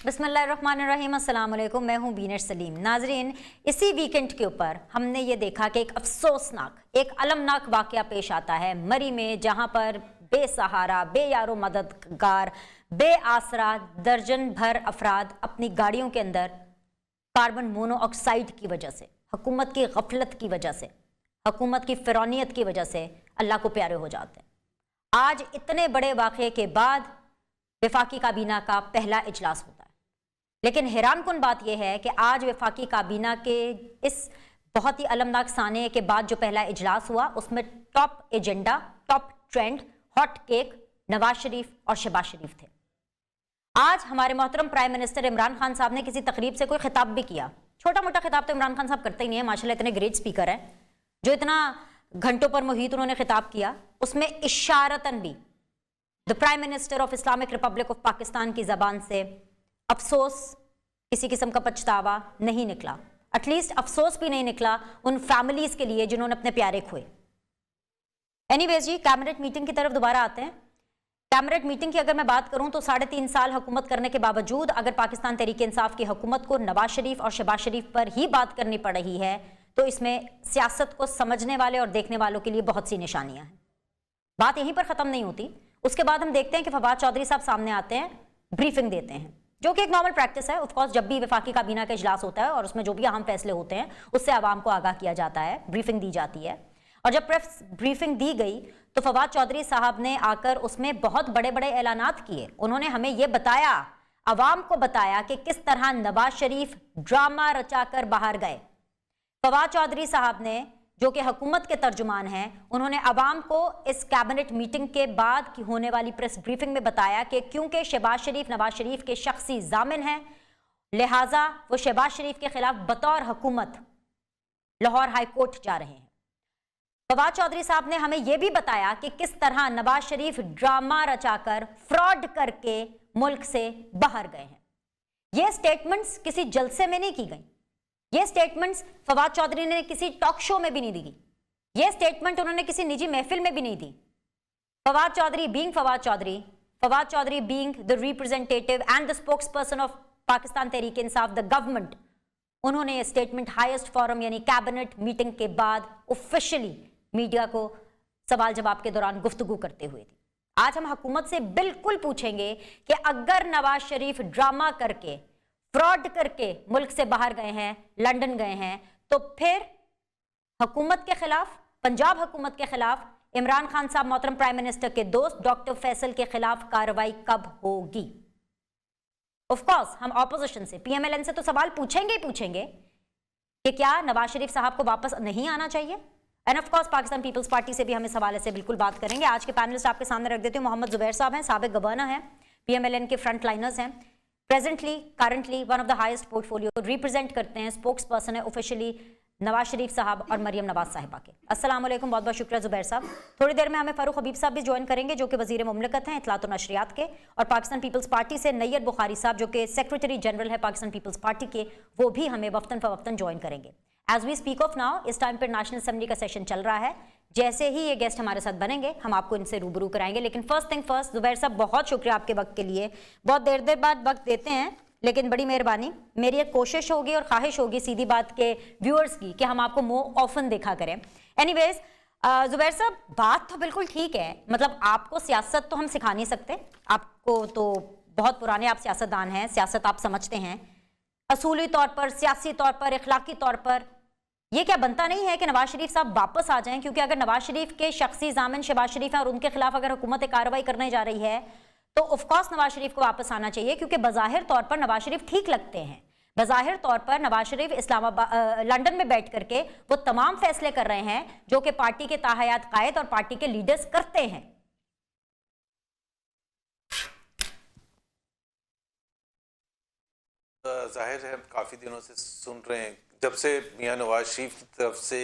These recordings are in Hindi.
बिस्मिल्लाहिर्रहमानिर्रहीम, अस्सलाम वालेकुम। मैं हूँ बीनर सलीम। नाजरीन, इसी वीकेंड के ऊपर हमने ये देखा कि एक अफसोसनाक, एक अलमनाक वाक़या पेश आता है मरी में, जहाँ पर बेसहारा, बेयारो मददगार, बेआसरा दर्जन भर अफराद अपनी गाड़ियों के अंदर कार्बन मोनोऑक्साइड की वजह से, हुकूमत की गफलत की वजह से, हुकूमत की फ़िरौनियत की वजह से अल्लाह को प्यारे हो जाते हैं। आज इतने बड़े वाक़े के बाद वफाकी काबीना का पहला इजलास होता है, लेकिन हैरानकुन बात यह है कि आज वफाकी काबीना के इस बहुत ही अलमनाक साने के बाद जो पहला इजलास हुआ, उसमें top agenda, top trend, hot cake Nawaz Sharif और शहबाज शरीफ थे। आज हमारे मोहतरम प्राइम मिनिस्टर इमरान खान साहब ने किसी तकरीब से कोई खिताब भी किया। छोटा मोटा खिताब तो इमरान खान साहब करते ही नहीं है, माशाल्लाह इतने ग्रेट स्पीकर हैं। जो इतना घंटों पर मुहित उन्होंने खिताब किया, उसमें इशारतन भी the prime minister of Islamic Republic of Pakistan की ज़बान से अफसोस, किसी किस्म का पछतावा नहीं निकला। एटलीस्ट अफसोस भी नहीं निकला उन फैमिलीज के लिए जिन्होंने अपने प्यारे खोए। एनीवेज जी, कैबिनेट मीटिंग की तरफ दोबारा आते हैं। कैबिनेट मीटिंग की अगर मैं बात करूं तो 3.5 साल हुकूमत करने के बावजूद अगर पाकिस्तान तहरीक इंसाफ की हुकूमत को नवाज शरीफ और शहबाज शरीफ पर ही बात करनी पड़ रही है, तो इसमें सियासत को समझने वाले और देखने वालों के लिए बहुत सी निशानियां हैं। बात यहीं पर ख़त्म नहीं होती। उसके बाद हम देखते हैं कि फवाद चौधरी साहब सामने आते हैं, ब्रीफिंग देते हैं, जो कि एक नॉर्मल प्रैक्टिस है। ऑफकोर्स जब भी वफाकी काबीना का इजलास होता है और उसमें जो भी अहम फैसले होते हैं उससे आवाम को आगाह किया जाता है, ब्रीफिंग दी जाती है। और जब प्रेस ब्रीफिंग दी गई तो फवाद चौधरी साहब ने आकर उसमें बहुत बड़े बड़े ऐलानात किए। उन्होंने हमें यह बताया, आवाम को बताया कि किस तरह नवाज शरीफ ड्रामा रचाकर बाहर गए। फवाद चौधरी साहब ने, जो कि हुकूमत के तर्जुमान हैं, उन्होंने अवाम को इस कैबिनेट मीटिंग के बाद की होने वाली प्रेस ब्रीफिंग में बताया कि क्योंकि शहबाज शरीफ नवाज शरीफ के शख्सी जामिन हैं, लिहाजा वो शहबाज शरीफ के खिलाफ बतौर हुकूमत लाहौर हाई कोर्ट जा रहे हैं। फवाद चौधरी साहब ने हमें यह भी बताया कि किस तरह नवाज शरीफ ड्रामा रचाकर, फ्रॉड करके मुल्क से बाहर गए हैं। ये स्टेटमेंट्स किसी जलसे में नहीं की गई। ये स्टेटमेंट्स फवाद चौधरी ने किसी टॉक शो में भी नहीं दी। ये स्टेटमेंट उन्होंने किसी निजी महफिल में भी नहीं दी। Fawad Chaudhry being Fawad Chaudhry being the representative and the spokesperson of Pakistan Tehreek Insaf, the government, उन्होंने ये स्टेटमेंट हाईएस्ट फोरम यानी कैबिनेट मीटिंग के बाद ऑफिशियली मीडिया को सवाल जवाब के दौरान गुफ्तगू करते हुए दी। आज हम हुकूमत से बिल्कुल पूछेंगे कि अगर नवाज शरीफ ड्रामा करके, फ्रॉड करके मुल्क से बाहर गए हैं, लंदन गए हैं, तो फिर हुकूमत के खिलाफ, पंजाब हुकूमत के खिलाफ, इमरान खान साहब मोहतरम प्राइम मिनिस्टर के दोस्त डॉक्टर फैसल के खिलाफ कार्रवाई कब होगी? ऑफ कोर्स हम ऑपोजिशन से, पीएमएलएन से तो सवाल पूछेंगे ही पूछेंगे कि क्या नवाज शरीफ साहब को वापस नहीं आना चाहिए। And of course Pakistan peoples Party से भी हम इस हवाले से बिल्कुल बात करेंगे। आज के पैनलिस्ट आपके सामने रख देती हूँ। मोहम्मद जुबैर साहब हैं, साबिक गवर्नर हैं, पीएमएलएन के फ्रंट लाइनर्स हैं, presently currently one of the highest portfolio represent करते हैं, स्पोक्स पर्सन है ऑफिशियली नवाज शरीफ साहब और मरियम नवाज साहिबा के। अस्सलाम वालेकुम, बहुत बहुत शुक्रिया जुबैर साहब। थोड़ी देर में हमें फारूक हबीब साहब भी ज्वाइन करेंगे, जो कि वजीर मुमलिकत हैं इत्तलात और नशरियात के, और पाकिस्तान पीपल्स पार्टी से नैयद बुखारी साहब, जो कि सेक्रेटरी जनरल है पाकिस्तान पीपल्स पार्टी के, वो भी हमें वक्तन फवक्तन ज्वाइन करेंगे। As we speak of now, इस टाइम पर नेशनल असेंबली का सेशन चल रहा है। जैसे ही ये गेस्ट हमारे साथ बनेंगे हम आपको इनसे रूबरू कराएंगे। लेकिन फर्स्ट थिंग फर्स्ट, जुबैर साहब बहुत शुक्रिया आपके वक्त के लिए। बहुत देर बाद वक्त देते हैं, लेकिन बड़ी मेहरबानी। मेरी एक कोशिश होगी और ख्वाहिश होगी सीधी बात के व्यूअर्स की कि हम आपको मोर ऑफन देखा करें। एनीवेज जुबैर साहब, बात तो बिल्कुल ठीक है, मतलब आपको सियासत तो हम सिखा नहीं सकते, आपको तो बहुत पुराने आप सियासतदान हैं, सियासत आप समझते हैं। असूली तौर पर, सियासी तौर पर, इखलाकी तौर पर ये क्या बनता नहीं है कि नवाज शरीफ साहब वापस आ जाएं? क्योंकि अगर नवाज शरीफ के शख्सी जामिन शहबाज शरीफ हैं और उनके खिलाफ अगर हुकूमत कार्रवाई करने जा रही है तो ऑफकोर्स नवाज शरीफ को वापस आना चाहिए, क्योंकि बज़ाहिर तौर पर नवाज शरीफ ठीक लगते हैं। बज़ाहिर तौर पर नवाज शरीफ इस्लामाबाद, लंदन में बैठ करके वो तमाम फैसले कर रहे हैं जो कि पार्टी के ताहयात कायद और पार्टी के लीडर्स करते हैं। जाहिर है काफ़ी दिनों से सुन रहे हैं, जब से मियां नवाज शरीफ की तरफ से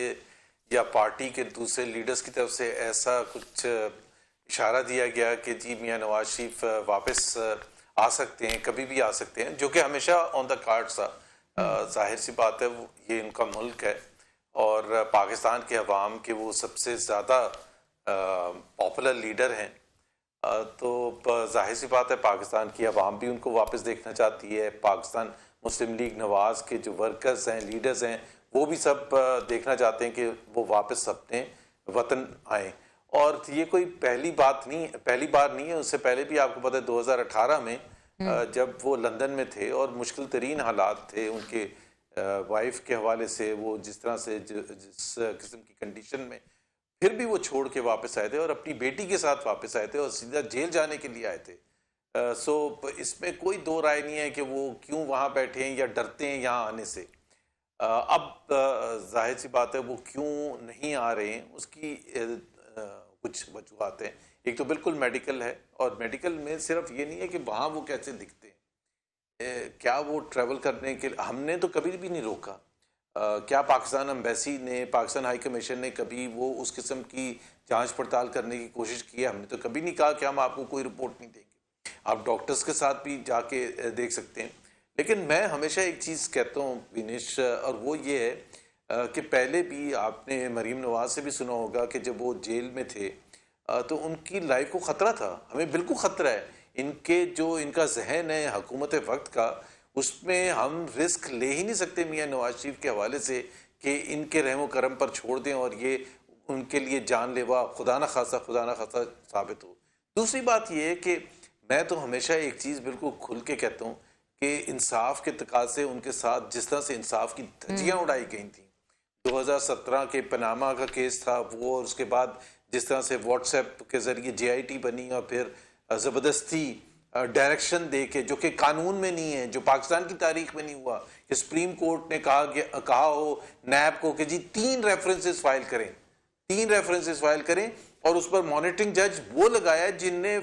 या पार्टी के दूसरे लीडर्स की तरफ से ऐसा कुछ इशारा दिया गया कि जी मियां नवाज शरीफ वापस आ सकते हैं, कभी भी आ सकते हैं, जो कि हमेशा ऑन द कार्ड्स था। जाहिर सी बात है, ये इनका मुल्क है और पाकिस्तान के अवाम के वो सबसे ज़्यादा पॉपुलर लीडर हैं। तो जाहिर सी बात है पाकिस्तान की अवाम भी उनको वापस देखना चाहती है। पाकिस्तान मुस्लिम लीग नवाज के जो वर्कर्स हैं, लीडर्स हैं, वो भी सब देखना चाहते हैं कि वो वापस अपने वतन आए। और ये कोई पहली बार नहीं है। उससे पहले भी आपको पता है 2018 में जब वो लंदन में थे और मुश्किल तरीन हालात थे उनके वाइफ के हवाले से, वो जिस तरह से जिस किस्म की कंडीशन में, फिर भी वो छोड़ के वापस आए थे और अपनी बेटी के साथ वापस आए थे और सीधा जेल जाने के लिए आए थे। इसमें कोई दो राय नहीं है कि वो क्यों वहाँ बैठे हैं या डरते हैं यहाँ आने से। अब जाहिर सी बात है वो क्यों नहीं आ रहे हैं, उसकी कुछ वजूहत हैं। एक तो बिल्कुल मेडिकल है, और मेडिकल में सिर्फ ये नहीं है कि वहाँ वो कैसे दिखते हैं, क्या वो ट्रैवल करने के हमने तो कभी भी नहीं रोका। क्या पाकिस्तान एम्बेसी ने, पाकिस्तान हाई कमीशन ने कभी वो उस किस्म की जांच पड़ताल करने की कोशिश की है? हमने तो कभी नहीं कहा कि हम आपको कोई रिपोर्ट नहीं देंगे। आप डॉक्टर्स के साथ भी जाके देख सकते हैं। लेकिन मैं हमेशा एक चीज़ कहता हूँ विनेश, और वो ये है कि पहले भी आपने मरीम नवाज से भी सुना होगा कि जब वो जेल में थे तो उनकी लाइफ को ख़तरा था। हमें बिल्कुल ख़तरा है। इनका जहन है हुकूमत वक्त का, उसमें हम रिस्क ले ही नहीं सकते मियाँ नवाज शरीफ के हवाले से कि इनके रहमो करम पर छोड़ दें और ये उनके लिए जानलेवा खुदा न खासा साबित हो। दूसरी बात ये है कि मैं तो हमेशा एक चीज़ बिल्कुल खुल के कहता हूँ कि इंसाफ के तकाज़े उनके साथ जिस तरह से इंसाफ की धज्जियाँ उड़ाई गई थी, 2017 के पनामा का केस था वो, और उसके बाद जिस तरह से व्हाट्सएप के ज़रिए JIT बनी और फिर ज़बरदस्ती डायरेक्शन दे के, जो कि कानून में नहीं है, जो पाकिस्तान की तारीख में नहीं हुआ, कि सुप्रीम कोर्ट ने कहा हो नैब को कि जी 3 रेफरेंसेस फाइल करें और उस पर मॉनिटरिंग जज वो लगाया जिनने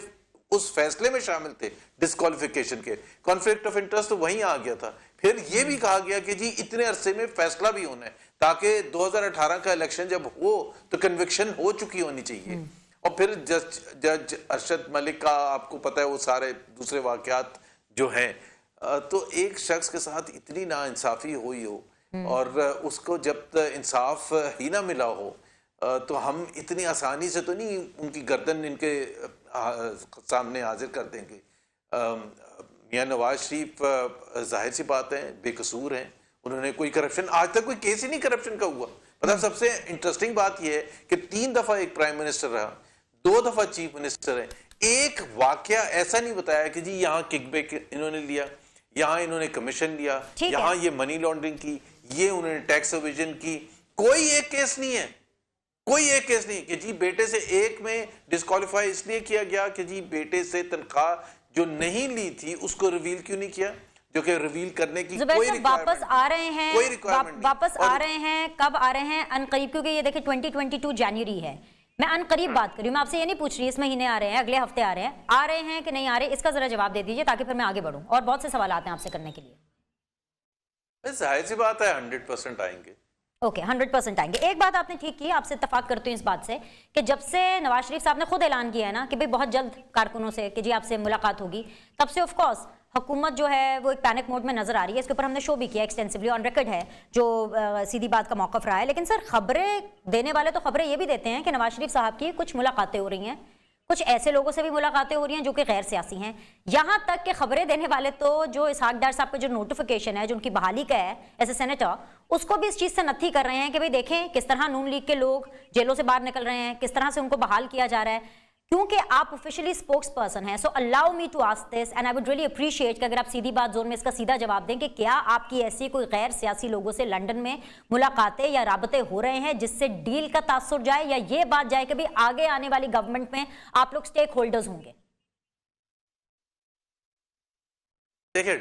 उस फैसले में शामिल थे डिस्क्वालिफिकेशन के। कॉन्फ्लिक्ट ऑफ इंटरेस्ट तो वहीं आ गया था। फिर ये भी कहा गया कि जी इतने अरसे में फैसला भी होना है ताकि 2018 का इलेक्शन जब हो तो कन्विक्शन हो चुकी होनी चाहिए। और फिर जज अरशद मलिक का आपको पता है वो सारे दूसरे वाकयात जो हैं, तो एक शख्स के साथ इतनी नाइंसाफी हुई हो और उसको जब तक इंसाफ ही ना मिला हो तो हम इतनी आसानी से तो नहीं उनकी गर्दन इनके सामने हाजिर कर देंगे। मियाँ नवाज शरीफ जाहिर सी बात है बेकसूर हैं, उन्होंने कोई करप्शन, आज तक कोई केस ही नहीं करप्शन का हुआ। मतलब सबसे इंटरेस्टिंग बात यह है कि 3 दफा एक प्राइम मिनिस्टर रहा, 2 दफा चीफ मिनिस्टर है। एक वाकया ऐसा नहीं बताया कि जी यहाँ किकबैक इन्होंने लिया, यहाँ इन्होंने कमीशन लिया, यहाँ ये मनी लॉन्ड्रिंग की, ये उन्होंने टैक्स एविजन की। कोई एक केस नहीं है, कोई एक केस नहीं कि जी बेटे से एक में डिस्क्वालीफाई इसलिए किया गया कि जी बेटे से तनख्वाह जो नहीं ली थी उसको रिवील क्यों नहीं किया, जो कि रिवील करने की कोई वापस आ रहे हैं, वापस आ रहे हैं, कब आ रहे हैं? अनकरीब, क्योंकि ये देखिए 2022 जनवरी है। मैं अनकरीब बात कर रही हूँ, मैं आपसे ये नहीं पूछ रही इस महीने आ रहे हैं, अगले हफ्ते आ रहे हैं कि नहीं आ रहे, इसका जरा जवाब दे दीजिए ताकि फिर मैं आगे बढ़ूं। और बहुत से सवाल आते हैं आपसे करने के लिए। जाहिर सी बात है 100% आएंगे। ओके, 100% आएंगे। एक बात आपने ठीक की, आपसे इत्तेफाक करती हूँ इस बात से कि जब से नवाज शरीफ साहब ने खुद ऐलान किया है ना कि भाई बहुत जल्द कारकुनों से कि जी आपसे मुलाकात होगी, तब से ऑफ कोर्स हुकूमत जो है वो एक पैनिक मोड में नजर आ रही है। इसके ऊपर हमने शो भी किया एक्सटेंसिवली, ऑन रिकॉर्ड है जो सीधी बात का मौकफ रहा है। लेकिन सर खबरें देने वाले तो खबरें ये भी देते हैं कि नवाज शरीफ साहब की कुछ मुलाकातें हो रही हैं, कुछ ऐसे लोगों से भी मुलाकातें हो रही हैं जो कि गैर सियासी हैं। यहाँ तक कि खबरें देने वाले तो जो इसहाक डार साहब का जो नोटिफिकेशन है जो उनकी बहाली का है एज ए सेनेटर, उसको भी इस चीज़ से नत्थी कर रहे हैं कि भाई देखें किस तरह नून लीग के लोग जेलों से बाहर निकल रहे हैं, किस तरह से उनको बहाल किया जा रहा है। क्योंकि आप ऑफिशियली स्पोक्स पर्सन हैं, so allow me to ask this and I would really appreciate कि अगर आप सीधी बात जोन में इसका सीधा जवाब दें कि क्या आपकी ऐसी कोई गैर सियासी लोगों से लंदन में मुलाकातें या राबते हो रहे हैं जिससे डील का तासुर जाए या ये बात जाए कि भी आगे आने वाली गवर्नमेंट में आप लोग स्टेक होल्डर्स होंगे? देखिए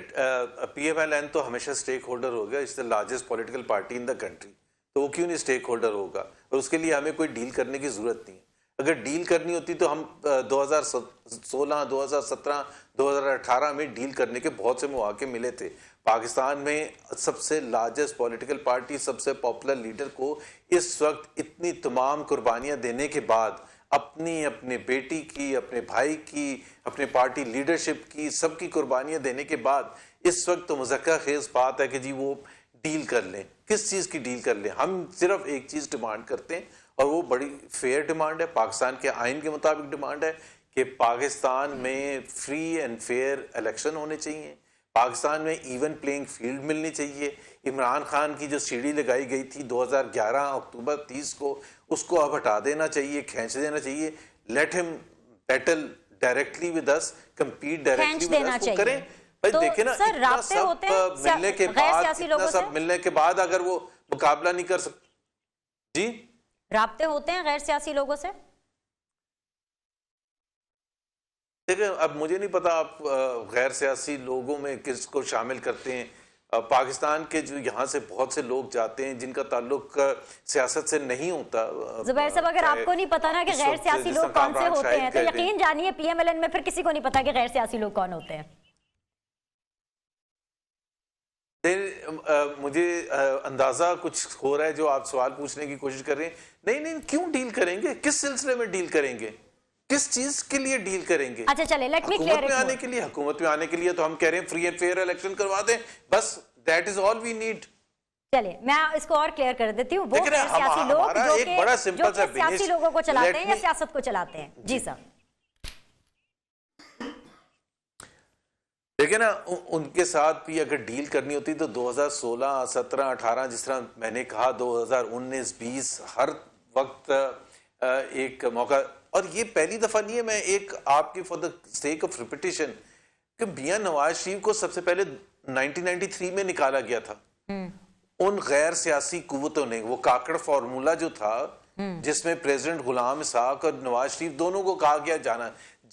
PMLN तो हमेशा स्टेक होल्डर होगा, it's the largest political party in the country, तो वो क्यों नहीं स्टेक होल्डर होगा? और उसके लिए हमें कोई डील करने की जरूरत नहीं है। अगर डील करनी होती तो हम 2016, 2017, 2018 में डील करने के बहुत से मौके मिले थे। पाकिस्तान में सबसे लार्जेस्ट पॉलिटिकल पार्टी, सबसे पॉपुलर लीडर को इस वक्त इतनी तमाम कुर्बानियां देने के बाद, अपने बेटी की, अपने भाई की, अपने पार्टी लीडरशिप की, सबकी कुर्बानियां देने के बाद इस वक्त तो मुज़क्कर खेज बात है कि जी वो डील कर लें। किस चीज़ की डील कर लें? हम सिर्फ एक चीज़ डिमांड करते हैं और वो बड़ी फेयर डिमांड है, पाकिस्तान के आइन के मुताबिक डिमांड है कि पाकिस्तान में फ्री एंड फेयर इलेक्शन होने चाहिए, पाकिस्तान में इवन प्लेइंग फील्ड मिलनी चाहिए। इमरान खान की जो सीढ़ी लगाई गई थी 2011 अक्टूबर 30 को, उसको अब हटा देना चाहिए, खींच देना चाहिए। Let him battle directly with us, compete directly with us, वो करें। भाई तो देखे ना, सर, इतना राब्ते सब होते हैं मिलने के गैर बाद, सियासी इतना लोगों सब से? मिलने के बाद अगर वो मुकाबला नहीं कर सकते, जी राब्ते होते हैं गैर सियासी लोगों से? देखिए, अब मुझे नहीं पता आप गैर सियासी लोगों में किसको शामिल करते हैं। पाकिस्तान के जो यहाँ से बहुत से लोग जाते हैं जिनका ताल्लुक सियासत से नहीं होता। जुबैर साहब, अगर आपको नहीं पता ना कि गैर सियासी लोग कौन से होते हैं, तो यकीन जानिए पीएमएलएन में फिर किसी को नहीं पता कि गैर सियासी लोग कौन होते हैं। मुझे अंदाजा कुछ हो रहा है जो आप सवाल पूछने की कोशिश कर रहे हैं। नहीं नहीं, क्यों डील करेंगे, किस सिलसिले में डील करेंगे, किस चीज के लिए डील करेंगे? अच्छा चले, लेट मी क्लियर इट। आने के लिए, हुकूमत में आने के लिए तो हम कह रहे हैं फ्री एंड फेयर इलेक्शन करवा दें, बस that is all we need. चलिए मैं इसको और क्लियर कर देती हूँ। वो गैर सियासी लोग जो सियासी लोगों को चलाते हैं या सियासत को चलाते हैं। जी सर, देखिए ना, उनके साथ भी अगर डील करनी होती तो 2016, 17, 18, जिस तरह मैंने कहा 2019, 20 हर वक्त एक मौका। और ये पहली दफा नहीं है, मैं एक आपके for the sake of repetition, कि मियां नवाज शरीफ को सबसे पहले 1993 में निकाला गया था उन गैर सियासी कुव्वतों ने। वो काकड़ फॉर्मूला जो था जिसमें प्रेसिडेंट गुलाम इसहाक और नवाज शरीफ दोनों को कहा गया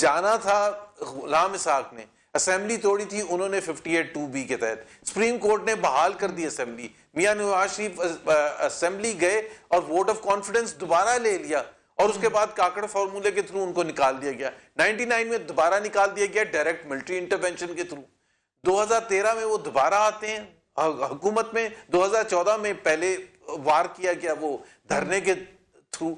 जाना था। गुलाम इसहाक ने असेंबली तोड़ी थी, उन्होंने 58(2)B के तहत सुप्रीम कोर्ट ने बहाल कर दी असेंबली। मियां नवाज शरीफ असेंबली गए और वोट ऑफ कॉन्फिडेंस दोबारा ले लिया और उसके बाद काकड़ फॉर्मूले के थ्रू उनको निकाल दिया गया। 99 में दोबारा निकाल दिया गया डायरेक्ट मिलिट्री इंटरवेंशन के थ्रू। 2013 में वो दोबारा आते हैं हुकूमत में। 2014 में पहले वार किया गया वो धरने के थ्रू।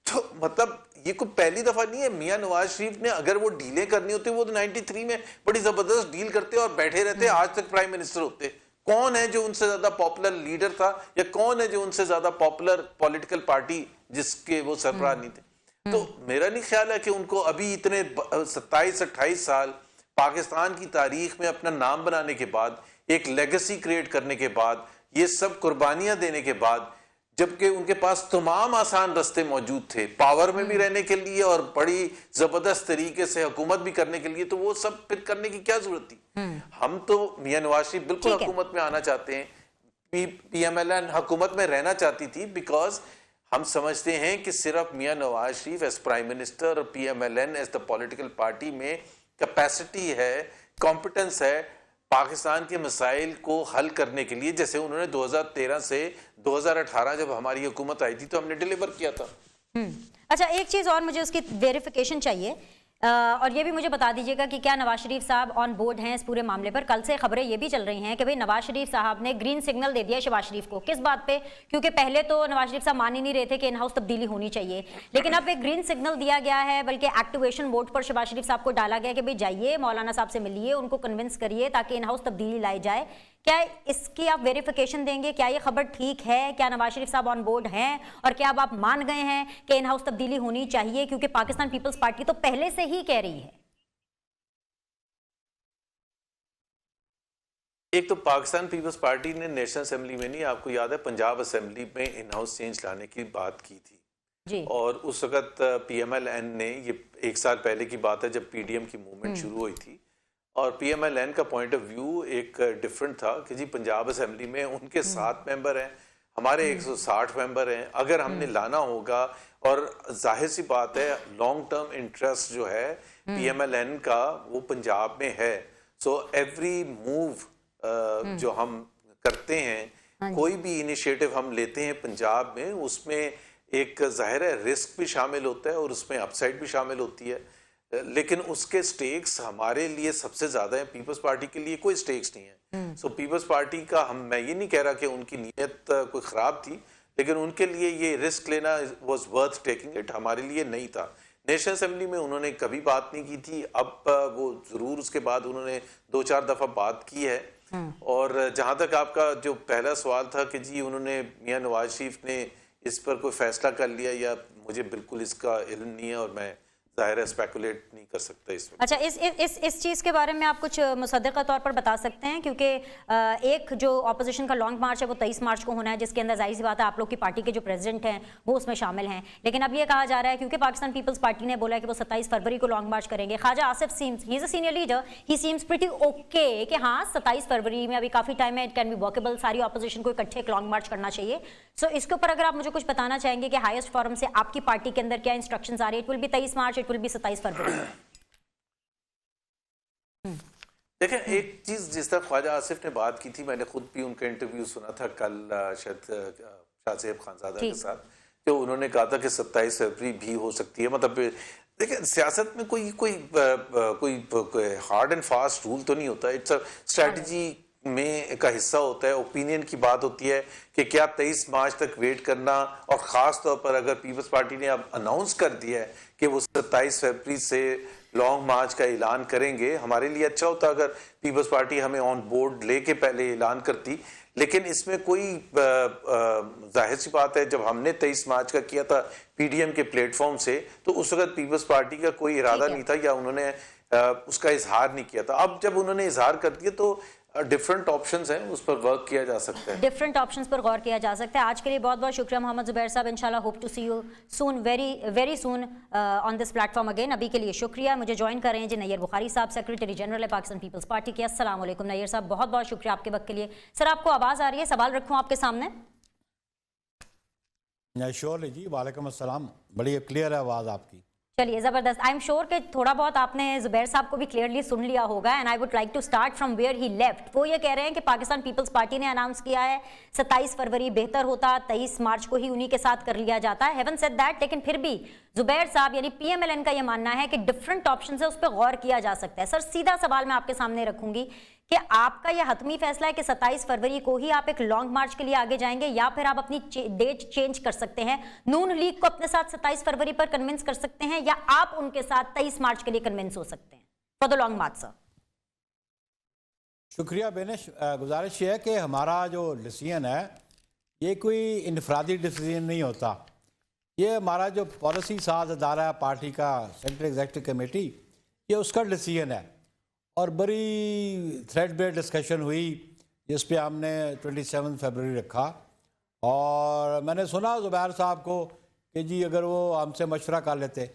तो मतलब ये कोई पहली दफा नहीं है। मियां नवाज शरीफ ने अगर वो डीलें करनी होती वो तो 93 में बड़ी जबरदस्त डील करते और बैठे रहते, आज तक प्राइम मिनिस्टर होते। कौन है जो उनसे ज्यादा पॉपुलर लीडर था, या कौन है जो उनसे ज्यादा पॉपुलर पॉलिटिकल पार्टी जिसके वो सरबराह नहीं थे? तो मेरा नहीं ख्याल है कि उनको अभी इतने 27-28 साल पाकिस्तान की तारीख में अपना नाम बनाने के बाद, एक लेगेसी क्रिएट करने के बाद, ये सब कुर्बानियां देने के बाद, जबकि उनके पास तमाम आसान रास्ते मौजूद थे पावर में भी रहने के लिए और बड़ी जबरदस्त तरीके से हुकूमत भी करने के लिए, तो वो सब फिर करने की क्या जरूरत थी? हम तो मियां नवाज शरीफ बिल्कुल हुकूमत में आना चाहते हैं, पीएमएलएन हुकूमत में रहना चाहती थी, बिकॉज हम समझते हैं कि सिर्फ मियां Nawaz Sharif as prime minister और PMLN as the political party में कैपेसिटी है, कॉम्पिटेंस है पाकिस्तान के मसाइल को हल करने के लिए। जैसे उन्होंने 2013 से 2018 जब हमारी हुकूमत आई थी तो हमने डिलीवर किया था। अच्छा, एक चीज़ और मुझे उसकी वेरिफिकेशन चाहिए, और ये भी मुझे बता दीजिएगा कि क्या नवाज शरीफ साहब ऑन बोर्ड हैं इस पूरे मामले पर। कल से खबरें ये भी चल रही हैं कि भाई नवाज शरीफ साहब ने ग्रीन सिग्नल दे दिया शहबाज शरीफ को। किस बात पे? क्योंकि पहले तो नवाज शरीफ साहब मान ही नहीं रहे थे कि इन हाउस तब्दीली होनी चाहिए, लेकिन अब एक ग्रीन सिग्नल दिया गया है, बल्कि एक्टिवेशन मोड पर शहबाज शरीफ साहब को डाला गया कि भाई जाइए मौलाना साहब से मिलिए, उनको कन्विंस करिए ताकि इन हाउस तब्दीली लाई जाए। क्या इसकी आप वेरिफिकेशन देंगे? क्या ये खबर ठीक है? क्या नवाज शरीफ साहब ऑन बोर्ड हैं? और क्या अब आप मान गए हैं कि इन हाउस तब्दीली होनी चाहिए? क्योंकि पाकिस्तान पीपल्स पार्टी तो पहले से ही कह रही है। एक तो पाकिस्तान पीपल्स पार्टी ने नेशनल असेंबली में नहीं, आपको याद है पंजाब असेंबली में इन हाउस चेंज लाने की बात की थी जी। और उस वक्त पीएमएलएन ने, ये 1 साल पहले की बात है जब पीडीएम की मूवमेंट शुरू हुई थी, और पीएमएलएन का पॉइंट ऑफ व्यू एक डिफरेंट था कि जी पंजाब असेंबली में उनके 7 मेंबर हैं, हमारे 160 मेंबर हैं, अगर हमने लाना होगा, और जाहिर सी बात है लॉन्ग टर्म इंटरेस्ट जो है पीएमएलएन का वो पंजाब में है। सो एवरी मूव जो हम करते हैं, कोई भी इनिशिएटिव हम लेते हैं पंजाब में, उसमें एक जाहिर है रिस्क भी शामिल होता है और उसमें अपसाइड भी शामिल होती है, लेकिन उसके स्टेक्स हमारे लिए सबसे ज्यादा है। पीपल्स पार्टी के लिए कोई स्टेक्स नहीं है। सो पीपल्स पार्टी का मैं ये नहीं कह रहा कि उनकी नीयत कोई खराब थी, लेकिन उनके लिए ये रिस्क लेना वाज वर्थ टेकिंग इट, हमारे लिए नहीं था। नेशनल असेंबली में उन्होंने कभी बात नहीं की थी, अब वो जरूर उसके बाद उन्होंने 2-4 दफा बात की है। और जहां तक आपका जो पहला सवाल था कि जी उन्होंने मियां नवाज शरीफ ने इस पर कोई फैसला कर लिया, या मुझे बिल्कुल इसका इल्म नहीं है और मैं जाहिर है स्पेकुलेट नहीं कर सकता इसमें। अच्छा, इस चीज़ के बारे में आप कुछ मुसद्दक़ तौर पर बता सकते हैं, क्योंकि एक जो ऑपोजिशन का लॉन्ग मार्च है वो 23 मार्च को होना है, जिसके अंदर जाहिर सी बात है आप लोग की पार्टी के जो प्रेसिडेंट हैं वो उसमें शामिल हैं, लेकिन अब ये कहा जा रहा है क्योंकि पाकिस्तान पीपल्स पार्टी ने बोला है कि वो 27 फरवरी को लॉन्ग मार्च करेंगे। Khawaja Asif seems, he is a senior leader, he seems pretty okay कि हाँ 27 फरवरी में अभी काफ़ी टाइम है, इट कैन बी वर्केबल, सारी ऑपोजिशन को इकट्ठे एक लॉन्ग मार्च करना चाहिए। सो इसके ऊपर अगर आप मुझे कुछ बताना चाहेंगे कि हाईएस्ट फोरम से आपकी पार्टी के अंदर क्या इंस्ट्रक्शंस आ रही है? It will be 23 March, it will be 27 फरवरी। देखें, एक चीज जिस तरह ख्वाजा आसिफ ने बात की थी, मैंने खुद भी उनका इंटरव्यू सुना था कल शायद शाहजेब खानजादा के साथ, जो उन्होंने कहा था कि 27 फरवरी भी हो सकती है। मतलब देखिए, सियासत में कोई हार्ड एंड फास्ट रूल तो नहीं होता, इट्स अ स्ट्रेटजी में का हिस्सा होता है, ओपिनियन की बात होती है कि क्या 23 मार्च तक वेट करना, और ख़ास तौर पर अगर पीपल्स पार्टी ने अब अनाउंस कर दिया है कि वो 27 फरवरी से लॉन्ग मार्च का ऐलान करेंगे। हमारे लिए अच्छा होता अगर पीपल्स पार्टी हमें ऑन बोर्ड लेके पहले ऐलान करती, लेकिन इसमें कोई जाहिर सी बात है, जब हमने 23 मार्च का किया था पीडीएम के प्लेटफॉर्म से, तो उस वक्त पीपल्स पार्टी का कोई इरादा नहीं था या उन्होंने उसका इजहार नहीं किया था। अब जब उन्होंने इजहार कर दिया तो डिफरेंट ऑप्शंस हैं, उस पर वर्क किया जा सकता है, डिफरेंट ऑप्शंस पर गौर किया जा सकता है। आज के लिए बहुत बहुत शुक्रिया मोहम्मद ज़ुबैर साहब, इंशाल्लाह hope to see you soon, very soon on this platform again. अभी के लिए शुक्रिया। मुझे ज्वाइन कर रहे हैं जी नैयर बुखारी साहब, सेक्रेटरी जनरल है पाकिस्तान पीपल्स पार्टी के। अस्सलाम वालेकुम नैयर साहब, बहुत बहुत शुक्रिया आपके वक्त के लिए। सर आपको आवाज़ आ रही है? सवाल रखूँ आपके सामने? श्योर जी, वालेकुम अस्सलाम, बड़ी क्लियर है आवाज़ आपकी। चलिए ज़बरदस्त। आई एम श्योर कि थोड़ा बहुत आपने ज़ुबैर साहब को भी क्लियरली सुन लिया होगा, and I would like to start from where he left. वो ये कह रहे हैं कि पाकिस्तान पीपल्स पार्टी ने अनाउंस किया है 27 फरवरी बेहतर होता, 23 मार्च को ही उन्हीं के साथ कर लिया जाता है। हेवन सेड दैट, लेकिन फिर भी ज़ुबैर साहब यानी पीएमएलएन का ये मानना है कि डिफरेंट ऑप्शन है, उस पर गौर किया जा सकता है। सर सीधा सवाल मैं आपके सामने रखूंगी कि आपका यह हतमी फैसला है कि 27 फरवरी को ही आप एक लॉन्ग मार्च के लिए आगे जाएंगे, या फिर आप अपनी डेट चेंज कर सकते हैं, नून लीग को अपने साथ 27 फरवरी पर कन्विंस कर सकते हैं, या आप उनके साथ 23 मार्च के लिए कन्विंस हो सकते हैं for the long March? Sir शुक्रिया बेनिश। गुजारिश ये है कि हमारा जो डिसीजन है ये कोई इनफरादी डिसीजन नहीं होता, ये हमारा जो पॉलिसी साज अदारा है पार्टी का, सेंट्रल एग्जीक्यूटिव कमेटी, ये उसका डिसीजन है। और बड़ी थ्रेडबेयर डिस्कशन हुई जिस पे हमने 27 फरवरी रखा, और मैंने सुना ज़ुबैर साहब को कि जी अगर वो हमसे मशवरा कर लेते।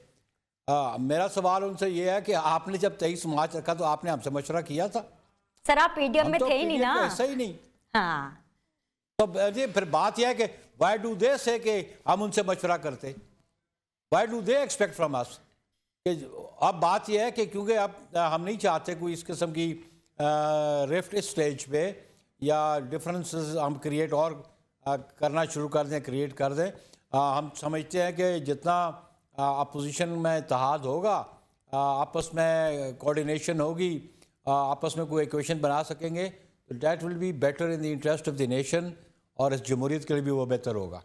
मेरा सवाल उनसे ये है कि आपने जब 23 मार्च रखा तो आपने हमसे मशवरा किया था? सर आप पीडीएम में थे ही नहीं ना। ऐसा ही नहीं। हाँ, तो फिर बात यह है कि वाई डू दे से कि हम उनसे मशवरा करते, why do they expect from us? कि अब बात यह है कि क्योंकि अब हम नहीं चाहते कोई इस किस्म की रिफ्ट इस स्टेज पे, या डिफरेंसेस हम क्रिएट और करना शुरू कर दें, क्रिएट कर दें। हम समझते हैं कि जितना अपोजिशन में इत्तेहाद होगा, आपस में कोऑर्डिनेशन होगी, आपस में कोई इक्वेशन बना सकेंगे, तो that will be better in the interest of the nation, और इस जमहूरियत के लिए भी वो बेहतर होगा।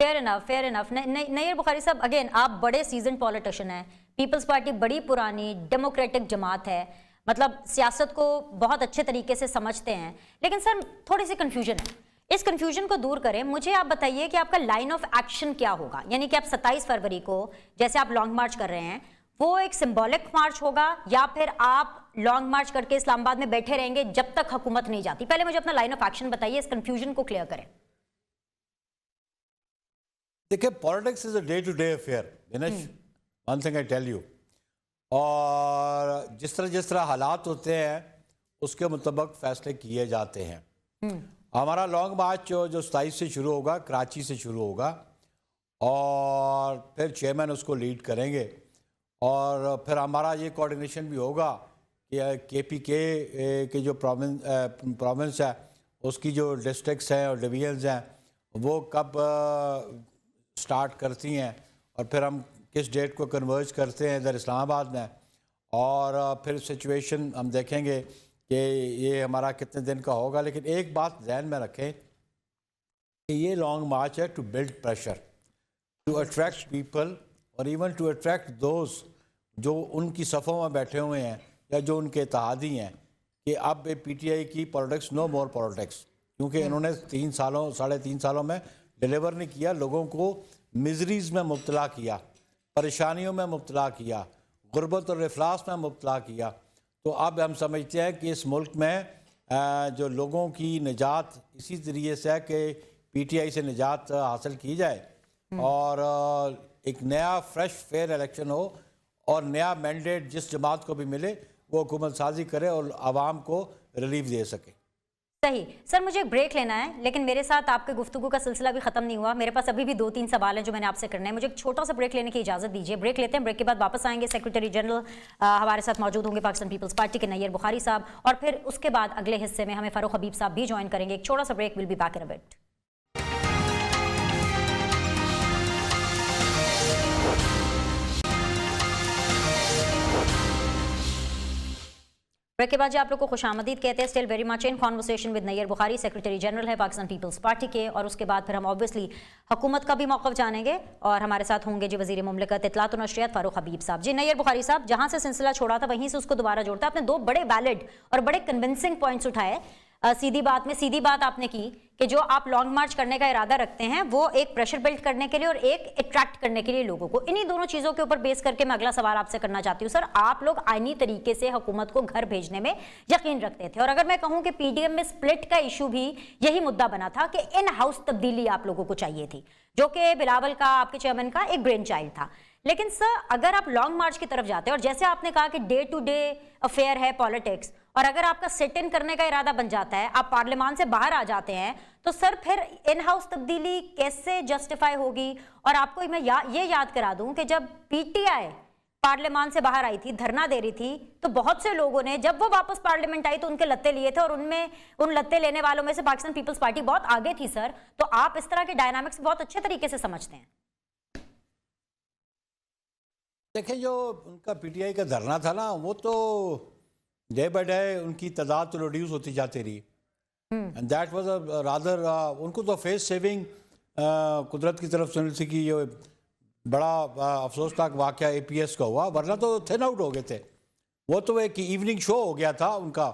Fair enough, fair enough. Nayyar Bukhari साहब, अगेन आप बड़े सीजन पॉलिटिशियन हैं, पीपल्स पार्टी बड़ी पुरानी डेमोक्रेटिक जमात है, मतलब सियासत को बहुत अच्छे तरीके से समझते हैं, लेकिन सर थोड़ी सी कन्फ्यूजन है। इस कन्फ्यूजन को दूर करें, मुझे आप बताइए कि आपका लाइन ऑफ एक्शन क्या होगा? यानी कि आप 27 फरवरी को जैसे आप लॉन्ग मार्च कर रहे हैं, वो एक सिंबॉलिक मार्च होगा, या फिर आप लॉन्ग मार्च करके इस्लामाबाद में बैठे रहेंगे जब तक हुकूमत नहीं जाती? पहले मुझे अपना लाइन ऑफ एक्शन बताइए, इस कन्फ्यूजन को क्लियर करें। देखिए, politics is a day to day affair Dinesh, one thing I tell you. और जिस तरह हालात होते हैं उसके मुताबिक फैसले किए जाते हैं। हमारा लॉन्ग मार्च जो 27 से शुरू होगा, कराची से शुरू होगा, और फिर चेयरमैन उसको लीड करेंगे, और फिर हमारा ये कोऑर्डिनेशन भी होगा कि KPK के जो प्रोविंस है उसकी जो डिस्ट्रिक्ट्स हैं और डिवीजन्स हैं वो कब स्टार्ट करती हैं, और फिर हम किस डेट को कन्वर्ज करते हैं इधर इस्लामाबाद में, और फिर सिचुएशन हम देखेंगे कि ये हमारा कितने दिन का होगा। लेकिन एक बात ध्यान में रखें कि ये लॉन्ग मार्च है to build pressure, to attract people, और इवन टू अट्रैक्ट दोज जो उनकी सफ़ों में बैठे हुए हैं या जो उनके इत्तेहादी हैं, कि अब PTI की पॉलिटिक्स, नो मोर पॉलिटिक्स, क्योंकि इन्होंने 3 साढ़े 3 सालों में डिलीवर नहीं किया, लोगों को मिजरीज में मुब्तला किया। परेशानियों में मुब्तला किया, गुर्बत और इफलास में मुब्तला किया। तो अब हम समझते हैं कि इस मुल्क में जो लोगों की निजात इसी तरीके से है कि PTI से निजात हासिल की जाए और एक नया फ्रेश फेयर इलेक्शन हो और नया मैंडेट जिस जमात को भी मिले वो हुकूमत साजी करे और आवाम को रिलीफ दे सके। सही सर, मुझे एक ब्रेक लेना है, लेकिन मेरे साथ आपके गुफ्तगू का सिलसिला भी खत्म नहीं हुआ। मेरे पास अभी भी 2-3 सवाल हैं जो मैंने आपसे करने हैं। मुझे एक छोटा सा ब्रेक लेने की इजाजत दीजिए। ब्रेक लेते हैं, ब्रेक के बाद वापस आएंगे। सेक्रेटरी जनरल हमारे साथ मौजूद होंगे पाकिस्तान पीपल्स पार्टी के नैयर बुखारी साहब, और फिर उसके बाद अगले हिस्से में हमें फारूक हबीब साहब भी ज्वाइन करेंगे। एक छोटा सा break, will be back in a bit. Break के बाद जी आप लोग को खुशामदीद कहते हैं। Still very much in conversation with Nayyar Bukhari, secretary general है पाकिस्तान पीपल्स पार्टी के, और उसके बाद फिर हम ऑब्वियसली हुकूमत का भी मौक़िफ़ जानेंगे और हमारे साथ होंगे जी वज़ीर मुमलिकत इत्तलात और नशरियात फारूक हबीब साहब। जी नैयर बुखारी साहब, जहाँ से सिलसिला छोड़ा था वहीं से उसको दोबारा जोड़ता। आपने 2 बड़े वैलिड और बड़े कन्विंसिंग पॉइंट्स उठाए। सीधी बात आपने की कि जो आप लॉन्ग मार्च करने का इरादा रखते हैं वो एक प्रेशर बिल्ड करने के लिए और एक अट्रैक्ट करने के लिए लोगों को, इन्हीं दोनों चीज़ों के ऊपर बेस करके मैं अगला सवाल आपसे करना चाहती हूँ। सर, आप लोग आईनी तरीके से हुकूमत को घर भेजने में यकीन रखते थे, और अगर मैं कहूँ कि PDM में स्प्लिट का इशू भी यही मुद्दा बना था कि इन हाउस तब्दीली आप लोगों को चाहिए थी, जो कि बिलावल का, आपके चेयरमैन का एक ब्रेन चाइल्ड था। लेकिन सर, अगर आप लॉन्ग मार्च की तरफ जाते हैं और जैसे आपने कहा कि डे टू डे अफेयर है पॉलिटिक्स, और अगर आपका सिट इन करने का इरादा बन जाता है, आप पार्लियामान से बाहर आ जाते हैं, तो सर फिर इन हाउस तब्दीली कैसे जस्टिफाई होगी? और आपको मैं ये याद करा दूं कि जब PTI पार्लियामान से बाहर आई थी, धरना दे रही थी, तो बहुत से लोगों ने जब वो वापस पार्लियामेंट आई तो उनके लत्ते लिए थे, और उन लत्ते लेने वालों में से पाकिस्तान पीपल्स पार्टी बहुत आगे थी। सर, तो आप इस तरह के डायनामिक्स बहुत अच्छे तरीके से समझते हैं। देखिए, जो उनका PTI का धरना था ना, वो तो डे बाय डे उनकी तादाद तो रिड्यूस होती जाती रही, and that was a rather, उनको तो फेस सेविंग कुदरत की तरफ से कि ये बड़ा अफसोसनाक वाक़या APS का हुआ, वरना तो थिन आउट हो गए थे। वो तो एक इवनिंग शो हो गया था उनका।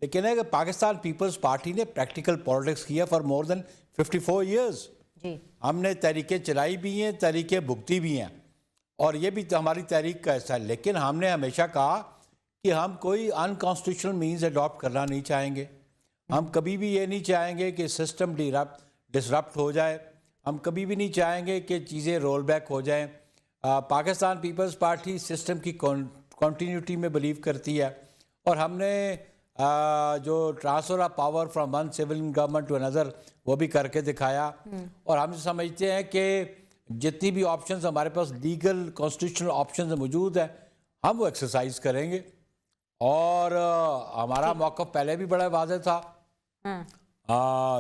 लेकिन है कि पाकिस्तान पीपल्स पार्टी ने प्रैक्टिकल पॉलिटिक्स किया फॉर मोर देन 54 ईयर्स। हमने तहरीकें चलाई भी हैं, तहरीकें भुगती भी हैं, और ये भी तो हमारी तहरीक का हिस्सा है। लेकिन हमने हमेशा कहा कि हम कोई अनकॉन्स्टिट्यूशनल मीन्स अडॉप्ट करना नहीं चाहेंगे। हम कभी भी ये नहीं चाहेंगे कि सिस्टम डिसरप्ट हो जाए। हम कभी भी नहीं चाहेंगे कि चीज़ें रोल बैक हो जाएं। पाकिस्तान पीपल्स पार्टी सिस्टम की कॉन्टीन्यूटी में बिलीव करती है, और हमने जो transfer of power from one civil government to another वो भी करके दिखाया। और हम समझते हैं कि जितनी भी ऑप्शंस हमारे पास लीगल कॉन्स्टिट्यूशनल ऑप्शंस मौजूद हैं, हम वो एक्सरसाइज करेंगे। और हमारा मौक़िफ़ पहले भी बड़ा वाज़ेह था।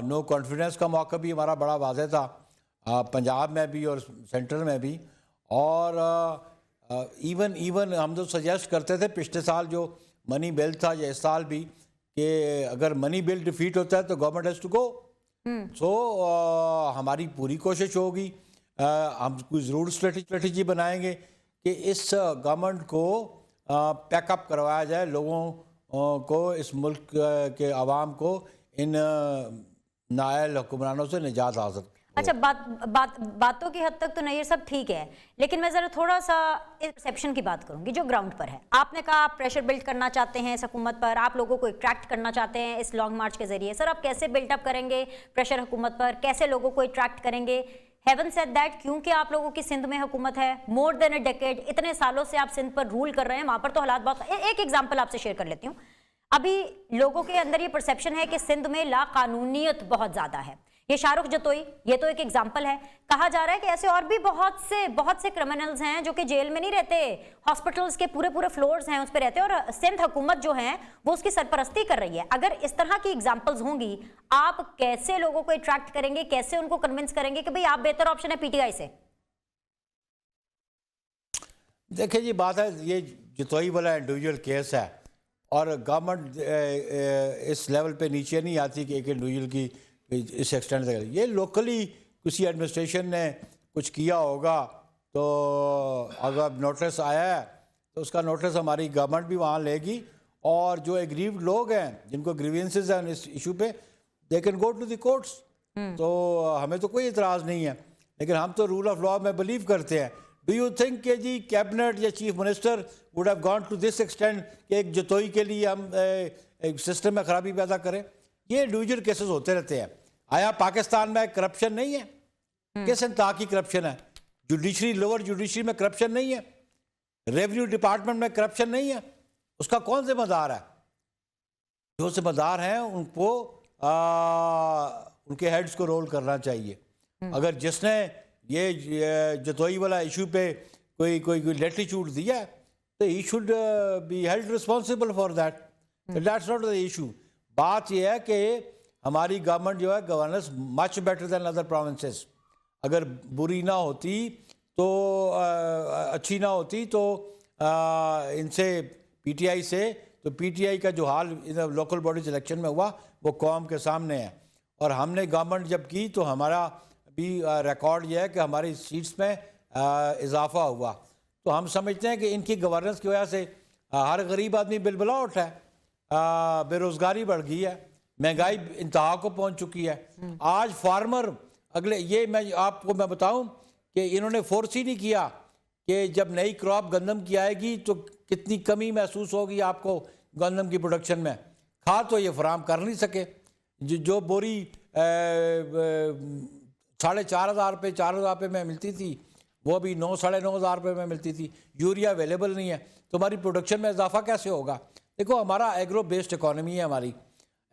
नो कॉन्फिडेंस का मौक़िफ़ भी हमारा बड़ा वाज़ेह था, पंजाब में भी और सेंट्रल में भी। और इवन हम तो सजेस्ट करते थे पिछले साल जो मनी बिल था, या इस साल भी, कि अगर मनी बिल डिफीट होता है तो गवर्नमेंट हैज़ टू गो। सो हमारी पूरी कोशिश होगी, हम कोई ज़रूर स्ट्रेटजी बनाएंगे कि इस गवर्नमेंट को पैकअप करवाया जाए, लोगों को, इस मुल्क के अवाम को इन नाअहल हुक्मरानों से निजात हासिल। अच्छा, बातों की हद तक तो नैयर सब ठीक है, लेकिन मैं ज़रा थोड़ा सा परसेप्शन की बात करूंगी जो ग्राउंड पर है। आपने कहा आप प्रेशर बिल्ड करना चाहते हैं इस हुकूमत पर, आप लोगों को अट्रैक्ट करना चाहते हैं इस लॉन्ग मार्च के जरिए। सर, आप कैसे बिल्टअप करेंगे प्रेशर हुकूमत पर, कैसे लोगों को अट्रैक्ट करेंगे? हेवन सेड दैट, क्योंकि आप लोगों की सिंध में हुकूमत है, मोर देन अ डेकेड, इतने सालों से आप सिंध पर रूल कर रहे हैं, वहां पर तो हालात बहुत। एक एग्जांपल आपसे शेयर कर लेती हूँ। अभी लोगों के अंदर ये परसेप्शन है कि सिंध में लाकानूनियत बहुत ज्यादा है। ये शाहरुख जतोई, ये तो एक एग्जांपल है। कहा जा रहा है कि ऐसे और भी बहुत से क्रिमिनल्स हैं जो कि जेल में नहीं रहते, हॉस्पिटल्स के पूरे फ्लोर्स हैं उस पर रहते हैं, और सिंध हुकूमत जो है वो उसकी सरपरस्ती कर रही है। अगर इस तरह की एग्जांपल्स होंगी, आप कैसे लोगों को अट्रैक्ट करेंगे, कैसे उनको कन्विंस करेंगे कि भाई आप बेहतर ऑप्शन है PTI से? देखिए जी, बात है, ये जतोई वाला इंडिविजुअल केस है, और गवर्नमेंट इस लेवल पे नीचे नहीं आती कि एक इंडिविजुअल की इस एक्सटेंड तक। ये लोकली किसी एडमिनिस्ट्रेशन ने कुछ किया होगा, तो अगर नोटिस आया है तो उसका नोटिस हमारी गवर्नमेंट भी वहाँ लेगी, और जो एग्रीव्ड लोग हैं जिनको ग्रीवेंसेस हैं इस इशू पे, they can go to the courts. तो हमें तो कोई इतराज़ नहीं है, लेकिन हम तो रूल ऑफ लॉ में बिलीव करते हैं। डू यू थिंक कि जी कैबिनेट या chief minister would have gone to this extend कि एक जतोई के लिए हम एक सिस्टम में खराबी पैदा करें? ये इंडिविजुअल केसेस होते रहते हैं। आया पाकिस्तान में करप्शन नहीं है? किस इंतहा की करप्शन है? जुडिशरी, लोअर जुडिशरी में करप्शन नहीं है? रेवेन्यू डिपार्टमेंट में करप्शन नहीं है? उसका कौन जिम्मेदार है? जो जिम्मेदार हैं उनको उनके हेड्स को रोल करना चाहिए। अगर जिसने ये जतोई वाला इशू पे कोई लेटिट्यूड दिया है तो he should be held responsible for that. That's not the issue. बात यह है कि हमारी गवर्नमेंट जो है governance much better than other provinces. अगर बुरी ना होती तो अच्छी ना होती तो इनसे पीटीआई से, तो पीटीआई का जो हाल लोकल बॉडीज इलेक्शन में हुआ वो कौम के सामने है। और हमने गवर्नमेंट जब की तो हमारा भी रिकॉर्ड ये है कि हमारी सीट्स में इजाफा हुआ। तो हम समझते हैं कि इनकी गवर्नेंस की वजह से हर गरीब आदमी बिलबिला उठा है, बेरोज़गारी बढ़ गई है, महंगाई इंतहा को पहुंच चुकी है। आज फार्मर अगले ये आपको मैं बताऊं कि इन्होंने फोर्स ही नहीं किया कि जब नई क्रॉप गंदम की आएगी तो कितनी कमी महसूस होगी आपको गंदम की प्रोडक्शन में। खाद तो ये फराम कर नहीं सके। जो बोरी 4,500 रुपये 4,000 रुपये में मिलती थी वो अभी 9 साढ़े 9 हज़ार रुपये में मिलती थी। यूरिया अवेलेबल नहीं है तो हमारी प्रोडक्शन में इजाफा कैसे होगा? देखो हमारा एग्रो बेस्ड इकॉनमी है, हमारी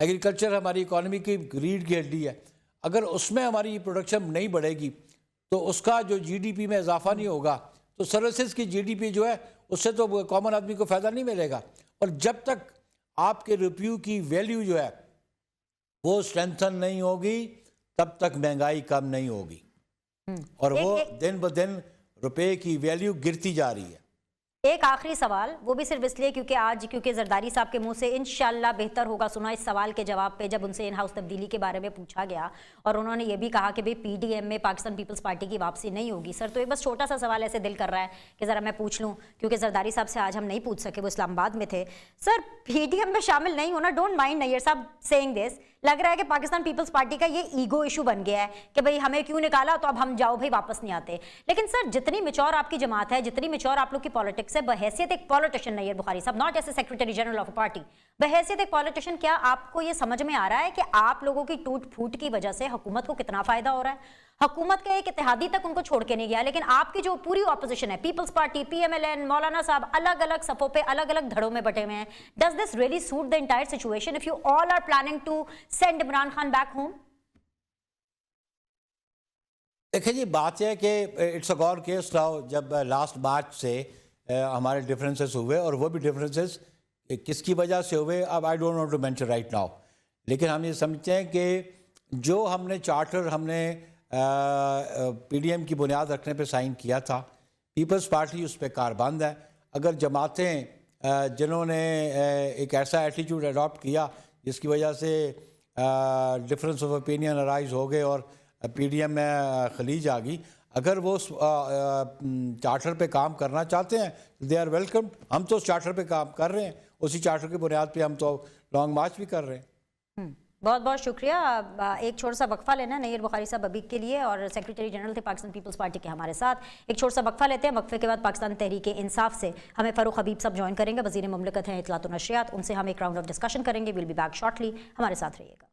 एग्रीकल्चर हमारी इकॉनमी की रीढ़ की हड्डी है। अगर उसमें हमारी प्रोडक्शन नहीं बढ़ेगी तो उसका जो जीडीपी में इजाफा नहीं होगा तो सर्विसेज की जीडीपी जो है उससे तो कॉमन आदमी को फ़ायदा नहीं मिलेगा। और जब तक आपके रुपये की वैल्यू जो है वो स्ट्रेंथन नहीं होगी तब तक महंगाई कम नहीं होगी। और वो दिन ब दिन रुपए की वैल्यू गिरती जा रही है। एक आखिरी सवाल, वो भी सिर्फ इसलिए क्योंकि जरदारी साहब के मुंह से इंशाल्लाह बेहतर होगा सुना इस सवाल के जवाब पे, जब उनसे इन हाउस तब्दीली के बारे में पूछा गया और उन्होंने ये भी कहा कि भाई पीडीएम में पाकिस्तान पीपल्स पार्टी की वापसी नहीं होगी। सर तो ये बस छोटा सा सवाल ऐसे दिल कर रहा है कि ज़रा मैं पूछ लूँ, क्योंकि जरदारी साहब से आज हम नहीं पूछ सके, वो इस्लामाबाद में थे। सर पीडीएम में शामिल नहीं होना, डोंट माइंड नैयर साहब सेइंग दिस, लग रहा है कि पाकिस्तान पीपल्स पार्टी का ये ईगो इशू बन गया है कि भाई हमें क्यों निकाला तो अब हम जाओ भाई वापस नहीं आते। लेकिन सर जितनी मैच्योर आपकी जमात है, जितनी मैच्योर आप लोग की पॉलिटिक्स है, बहैसियत एक पॉलिटिशियन नैयर बुखारी साहब, not as a secretary general of a party, बहैसियत एक पॉलिटिशियन, क्या आपको ये समझ में आ रहा है कि आप लोगों की टूट फूट की वजह से हुकूमत को कितना फायदा हो रहा है? हुकूमत का एक इत्तेहादी तक उनको छोड़ के नहीं गया, लेकिन आपकी जो पूरी ऑपोजिशन है, पीपल्स पार्टी, पीएमएलएन, मौलाना साहब, अलग अलग सफों पे अलग अलग धड़ों में बटे हुए हैं। Does this really suit the entire situation if you all are planning to send Imran Khan back home? देखिए जी, बात यह है कि it's a god case now, जब लास्ट मार्च से हमारे डिफरेंसेस हुए और वो भी डिफरेंसेस किसकी वजह से हुए अब I don't want to mention right now, लेकिन हम ये समझते हैं कि जो हमने चार्टर हमने पीडीएम की बुनियाद रखने पे साइन किया था, पीपल्स पार्टी उस पर कारबंद है। अगर जमातें जिन्होंने एक ऐसा एटीट्यूड अडॉप्ट किया जिसकी वजह से डिफरेंस ऑफ ओपिनियन अराइज हो गए और पीडीएम में खलीज आ गई, अगर वो चार्टर पे काम करना चाहते हैं दे आर वेलकम। हम तो उस चार्टर पे काम कर रहे हैं, उसी चार्टर की बुनियाद पे हम तो लॉन्ग मार्च भी कर रहे हैं। बहुत बहुत शुक्रिया। एक छोटा सा वक्फा लेना नैयर बुखारी साहब अभी के लिए, और सेक्रेटरी जनरल थे पाकिस्तान पीपल्स पार्टी के हमारे साथ। एक छोटा सा वक्फा लेते हैं, वक्फे के बाद पाकिस्तान तहरीक इंसाफ से हमें फ़ारूक हबीब साहब ज्वाइन करेंगे, वज़ीर मुमलिकत हैं इत्तलात व नशरियात, उनसे हम एक राउंड ऑफ डिस्कशन करेंगे। विल बी बैक शॉर्टली, हमारे साथ रहिएगा।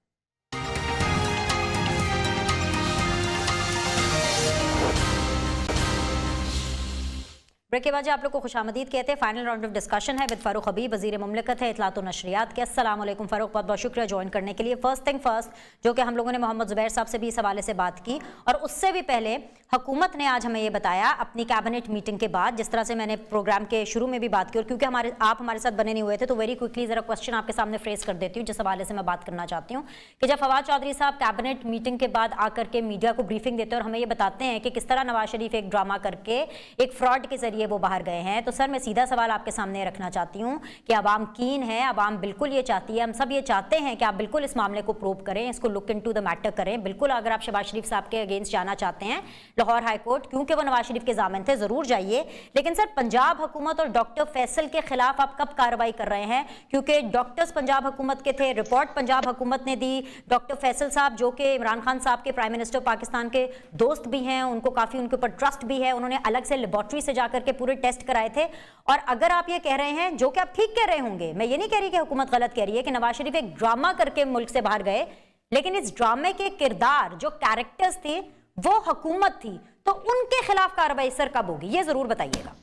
ब्रेक के बाद आप लोग को खुशामदीद कहते हैं। फाइनल राउंड ऑफ डिस्कशन है विद फ़ारूक हबीब, वज़ीर मुमलिकत है इत्तलात व नशरियात के। अस्सलाम वालेकुम फ़ारूक, बहुत बहुत शुक्रिया ज्वाइन करने के लिए। फर्स्ट थिंग फर्स्ट, जो कि हम लोगों ने मोहम्मद ज़ुबैर साहब से भी इस हवाले से बात की, और उससे भी पहले हुकूमत ने आज हमें ये बताया अपनी कैबिनेट मीटिंग के बाद, जिस तरह से मैंने प्रोग्राम के शुरू में भी बात की, और क्योंकि आप हमारे साथ बने नहीं हुए थे तो वेरी क्विकली ज़रा क्वेश्चन आपके सामने फ्रेस कर देती हूँ जिस हवाले से मैं बात करना चाहती हूँ कि जब फवाद चौधरी साहब कैबिनेट मीटिंग के बाद आकर के मीडिया को ब्रीफिंग देते हैं और हमें ये बताते हैं कि किस तरह नवाज शरीफ एक ड्रामा करके एक फ्रॉड के जरिए लिए वो बाहर गए हैं। तो सर मैं सीधा सवाल आपके सामने रखना चाहती हूँ कि आवाम कीन है, आवाम बिल्कुल ये चाहती है, हम सब ये चाहते हैं कि आप बिल्कुल इस मामले को प्रूव करें, इसको लुक इनटू द मैटर करें। बिल्कुल अगर आप शहबाज शरीफ साहब के अगेंस्ट जाना चाहते हैं लाहौर हाई कोर्ट, क्योंकि वो नवाज शरीफ के जामिन थे, जरूर जाइए। लेकिन सर पंजाब हुकूमत और डॉक्टर फैसल के खिलाफ आप कब कार्रवाई कर रहे हैं? क्योंकि डॉक्टर्स पंजाब हुकूमत के थे, रिपोर्ट पंजाब हुकूमत ने दी। डॉक्टर फैसल साहब जो कि इमरान खान साहब के प्राइम मिनिस्टर पाकिस्तान के दोस्त भी हैं, उनको काफी उनके ऊपर ट्रस्ट भी है, उन्होंने अलग से लेबोरेटरी से जाकर के पूरे टेस्ट कराए थे। और अगर आप ये कह रहे हैं, जो कि आप ठीक कह रहे होंगे, मैं ये नहीं कह रही कि हुकूमत गलत कह रही है, कि नवाज शरीफ एक ड्रामा करके मुल्क से बाहर गए, लेकिन इस ड्रामे के किरदार जो कैरेक्टर्स थे वो हुकूमत थी, तो उनके खिलाफ कार्रवाई सर कब होगी, ये जरूर बताइएगा।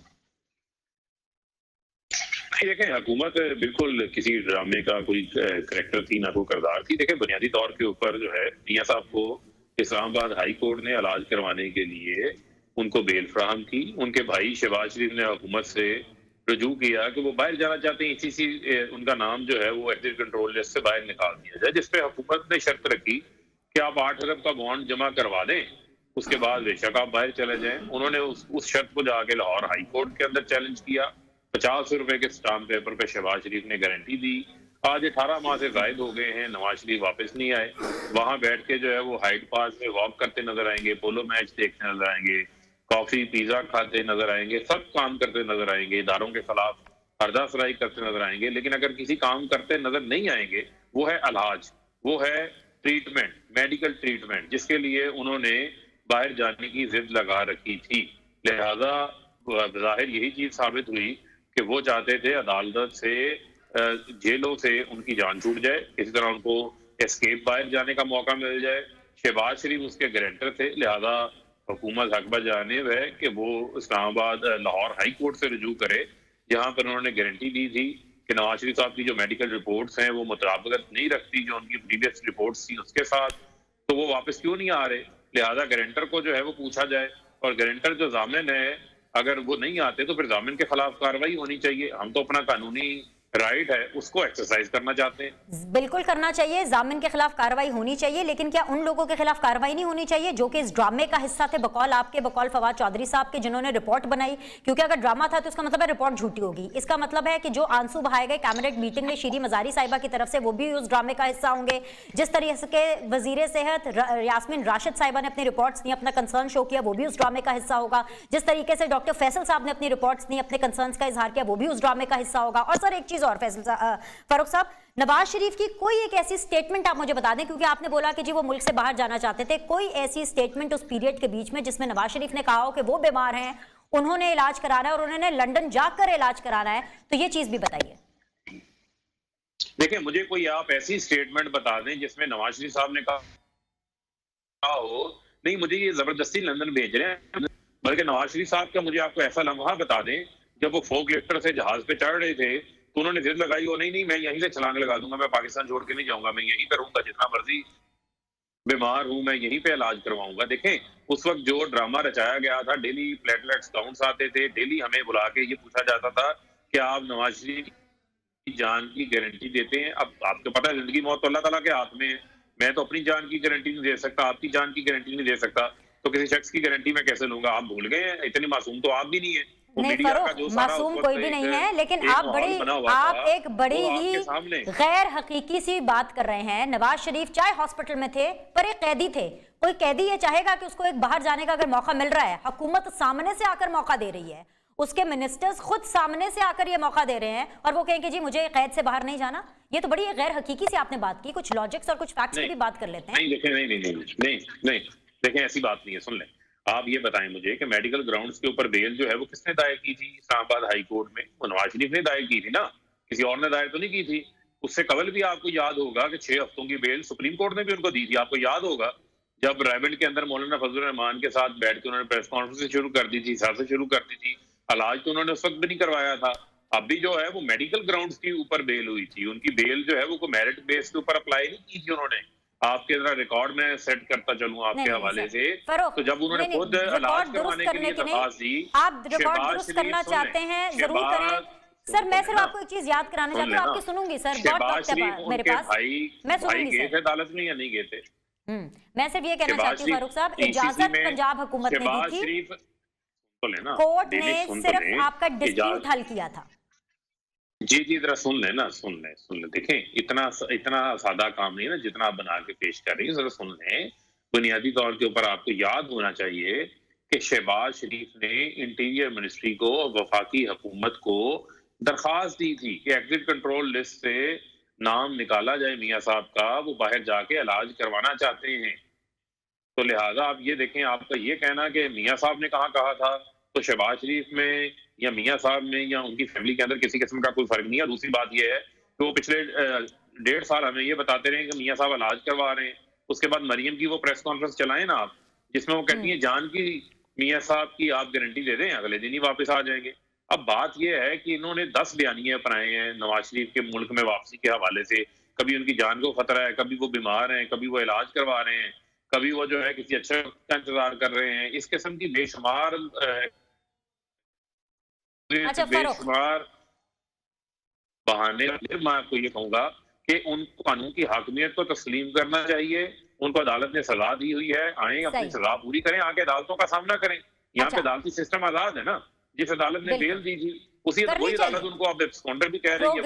देखें, हुकूमत बिल्कुल किसी ड्रामे का कोई करेक्टर थी, ना कोई किरदार थी। देखें, बुनियादी तौर के ऊपर जो है मियां साहब को इस्लामाबाद हाई कोर्ट ने इलाज करवाने के लिए उनको बेल फ्राहम की। उनके भाई शहबाज शरीफ ने हुकूमत से रजू किया कि वो बाहर जाना चाहते हैं, इसी उनका नाम जो है वो एक्सिट कंट्रोल लिस्ट से बाहर निकाल दिया जाए, जिसपे हुकूमत ने शर्त रखी कि आप 8 अरब का बॉन्ड जमा करवा दें, उसके बाद बेशक आप बाहर चले जाएं। उन्होंने उस शर्त को जाके लाहौर हाई कोर्ट के अंदर चैलेंज किया। 50 रुपए के स्टाम्प पेपर पे शहबाज शरीफ ने गारंटी दी। आज 18 माह से जायद हो गए हैं, नवाज शरीफ वापस नहीं आए। वहां बैठ के जो है वो हाइड पार्क में वॉक करते नजर आएंगे, पोलो मैच देखते नजर आएंगे, कॉफी पिज्जा खाते नजर आएंगे, सब काम करते नजर आएंगे, इदारों के खिलाफ हरदासराई करते नजर आएंगे। लेकिन अगर किसी काम करते नजर नहीं आएंगे, वो है इलाज, वो है ट्रीटमेंट, मेडिकल ट्रीटमेंट, जिसके लिए उन्होंने बाहर जाने की जिद लगा रखी थी। लिहाजा जाहिर यही चीज साबित हुई कि वो चाहते थे अदालत से, जेलों से उनकी जान छूट जाए, किसी तरह उनको एस्केप बाहर जाने का मौका मिल जाए। शहबाज शरीफ उसके गारंटर थे, लिहाजा हुकूमत हक बजानिब है कि वो इस्लामाबाद लाहौर हाई कोर्ट से रजू करे, जहां पर उन्होंने गारंटी दी थी कि नवाज शरीफ साहब की जो मेडिकल रिपोर्ट्स हैं वो मुताबिकत नहीं रखती जो उनकी प्रीवियस रिपोर्ट्स थी उसके साथ, तो वो वापस क्यों नहीं आ रहे। लिहाजा गारंटर को जो है वो पूछा जाए, और गारंटर जो जामिन है अगर वो नहीं आते तो फिर जामिन के खिलाफ कार्रवाई होनी चाहिए। हम तो अपना कानूनी राइट है उसको एक्सरसाइज करना चाहते हैं। बिल्कुल करना चाहिए, जामिन के खिलाफ कार्रवाई होनी चाहिए, लेकिन क्या उन लोगों के खिलाफ कार्रवाई नहीं होनी चाहिए जो कि इस ड्रामे का हिस्सा थे, बकौल आपके, बकौल फवाद चौधरी साहब के, जिन्होंने रिपोर्ट बनाई? क्योंकि अगर ड्रामा था तो इसका मतलब है रिपोर्ट झूठी होगी। इसका मतलब है कि जो आंसू बहाए गए कैबिनेट मीटिंग में शीरी मजारी साहिबा की तरफ से, वो भी उस ड्रामे का हिस्सा होंगे। जिस तरीके से वजीर सेहत यास्मीन राशिद साहिबा ने अपनी रिपोर्ट्स दी, अपना कंसर्न शो किया, वो भी उस ड्रामे का हिस्सा होगा। जिस तरीके से डॉक्टर फैसल साहब ने अपनी रिपोर्ट्स दी, अपने कंसर्न्स का इजहार किया, वो भी उस ड्रामे का हिस्सा होगा। और सर एक चीज और फारूक साहब, नवाज शरीफ की कोई एक ऐसी स्टेटमेंट आप मुझे बता दें, क्योंकि आपने बोला कि जी वो मुल्क से बाहर जाना चाहते थे, कोई ऐसी स्टेटमेंट उस पीरियड के बीच में जिसमें नवाज शरीफ ने कहा हो कि वो बीमार हैं, उन्होंने इलाज कराना है और उन्होंने लंदन जाकर इलाज कराना है, तो ये चीज भी बताइए। देखिए, मुझे कोई आप ऐसी स्टेटमेंट बता दें जिसमें नवाज शरीफ साहब ने कहा हो नहीं मुझे ये जबरदस्ती लंदन भेज रहे हैं, बल्कि नवाज शरीफ साहब का मुझे आपको ऐसा लम्हा बता दें जब वो फोक लिफ्टर से जहाज पे चढ़ रहे थे तो उन्होंने जिद लगाई हो नहीं मैं यहीं से छलांग लगा दूंगा, मैं पाकिस्तान छोड़ के नहीं जाऊंगा, मैं यहीं पे रहूंगा, जितना मर्जी बीमार हूं मैं यहीं पे इलाज करवाऊंगा। देखें, उस वक्त जो ड्रामा रचाया गया था, डेली प्लेटलेट्स काउंट्स आते थे, डेली हमें बुला के ये पूछा जाता था कि आप नवाज शरीफ की जान की गारंटी देते हैं। अब आपको पता है जिंदगी मौत तो अल्लाह ताला के हाथ में है, मैं तो अपनी जान की गारंटी नहीं दे सकता, आपकी जान की गारंटी नहीं दे सकता, तो किसी शख्स की गारंटी मैं कैसे लूंगा? आप भूल गए हैं, इतनी मासूम तो आप भी नहीं है। नहीं फारूक, मासूम कोई भी नहीं है, लेकिन आप एक बड़ी ही गैर हकीकी सी बात कर रहे हैं। नवाज शरीफ चाहे हॉस्पिटल में थे पर एक कैदी थे, कोई कैदी ये चाहेगा कि उसको एक बाहर जाने का अगर मौका मिल रहा है, हुकूमत सामने से आकर मौका दे रही है, उसके मिनिस्टर्स खुद सामने से आकर ये मौका दे रहे हैं और वो कहेंगे जी मुझे कैद से बाहर नहीं जाना, ये तो बड़ी गैर हकीकी से आपने बात की। कुछ लॉजिक्स और कुछ फैक्ट्स की भी बात कर लेते हैं। नहीं देखें, ऐसी बात नहीं है। सुन लें, आप ये बताएं मुझे कि मेडिकल ग्राउंड्स के ऊपर बेल जो है वो किसने दायर की थी इस्लामाबाद हाई कोर्ट में? वो नवाज शरीफ ने दायर की थी ना, किसी और ने दायर तो नहीं की थी। उससे कबल भी आपको याद होगा कि 6 हफ्तों की बेल सुप्रीम कोर्ट ने भी उनको दी थी। आपको याद होगा जब रायबंड के अंदर मौलाना फजलुर रहमान के साथ बैठ के उन्होंने प्रेस कॉन्फ्रेंस शुरू कर दी थी, सियासत शुरू कर दी थी, इलाज तो उन्होंने उस वक्त भी नहीं करवाया था। अब भी जो है वो मेडिकल ग्राउंड्स के ऊपर बेल हुई थी, उनकी बेल जो है वो मेरिट बेस के ऊपर अप्लाई नहीं की थी उन्होंने। आपके जरा रिकॉर्ड में सेट करता चलूं आपके हवाले से, तो जब उन्होंने खुद इलाज करवाने के लिए दरखास्त दी, आप रिकॉर्ड दुरुस्त करना चाहते हैं जरूर करें सर। मैं सिर्फ आपको एक चीज याद कराना चाहती हूँ, आपकी सुनूंगी सर, मेरे पास मैं सुनूंगी सर। अदालत में या नहीं गए थे? मैं सिर्फ ये कहना चाहती हूँ फारूक साहब, इजाजत पंजाब हुकूमत ने दी थी। ले ना, कोर्ट ने डेनिस सुन तो सिर्फ ले, आपका डिस्प्यूट इजाजत हल किया था। जी जरा सुन ले ना, सुन ले। देखें इतना सादा काम नहीं है ना जितना आप बना के पेश कर रही हैं, जरा सुन लें। बुनियादी तौर के ऊपर आपको याद होना चाहिए कि शहबाज शरीफ ने इंटीरियर मिनिस्ट्री को, वफाकी हुकूमत को दरख्वास्त दी थी कि एग्जिट कंट्रोल लिस्ट से नाम निकाला जाए मियाँ साहब का, वो बाहर जाके इलाज करवाना चाहते हैं। तो लिहाजा आप ये देखें, आपका ये कहना कि मियाँ साहब ने कहा था, तो शहबाज शरीफ में या मियाँ साहब में या उनकी फैमिली के अंदर किसी किस्म का कोई फर्क नहीं है। दूसरी बात यह है कि वो पिछले 1.5 साल हमें ये बताते रहे कि मियाँ साहब इलाज करवा रहे हैं। उसके बाद मरियम की वो प्रेस कॉन्फ्रेंस चलाएं ना आप, जिसमें वो कहती है जान की मियाँ साहब की आप गारंटी दे दें, अगले दिन ही वापस आ जाएंगे। अब बात यह है कि इन्होंने 10 बयानिए अपनाए हैं नवाज शरीफ के मुल्क में वापसी के हवाले से। कभी उनकी जान को खतरा है, कभी वो बीमार हैं, कभी वो इलाज करवा रहे हैं, कभी वो जो है किसी अच्छे का इंतजार कर रहे हैं। इस किस्म की बेशुमार बेशुमार बहाने। मैं आपको ये कहूंगा कि उनको कानून की हाकमियत को तस्लीम करना चाहिए। उनको अदालत ने सजा दी हुई है, आए अपनी सजा पूरी करें, आके अदालतों का सामना करें। यहाँ पे अदालती सिस्टम आजाद है ना, जिस अदालत ने बेल दी थी उसी वही अदालत उनको अब एब्सकॉन्डर भी कह रही है।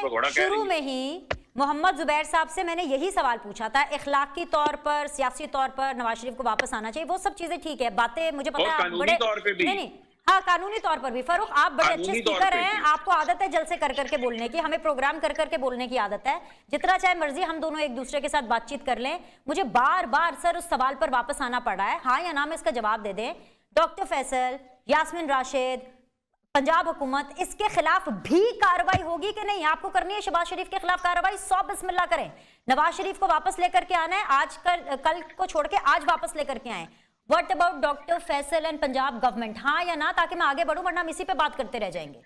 प्रोग्राम के शुरू में ही मोहम्मद जुबैर साहब से मैंने यही सवाल पूछा था, इखलाकी तौर पर, सियासी तौर पर नवाज शरीफ को वापस आना चाहिए। वो सब चीजें ठीक है, बातें मुझे पता है आप बड़े नहीं, हाँ कानूनी तौर पर भी। फारूक आप बड़े अच्छे स्पीकर हैं, आपको आदत है जलसे कर करके बोलने की, हमें प्रोग्राम कर करके बोलने की आदत है। जितना चाहे मर्जी हम दोनों एक दूसरे के साथ बातचीत कर लें। मुझे बार बार सर उस सवाल पर वापस आना पड़ रहा है, हाँ या ना में इसका जवाब दे दें। डॉक्टर फैसल, यास्मीन राशिद, पंजाब हुकूमत, इसके खिलाफ भी कार्रवाई होगी कि नहीं? आपको करनी है शहबाज शरीफ के खिलाफ कार्रवाई? 100 बिस्मिल्लाह करें। नवाज शरीफ को वापस लेकर के आना है, आज कल को छोड़ के आज वापस लेकर के आए। What about doctor Faisal and Punjab government, हाँ या ना, ताकि मैं आगे बढ़ूं, वरना हम इसी पे बात करते रह जाएंगे।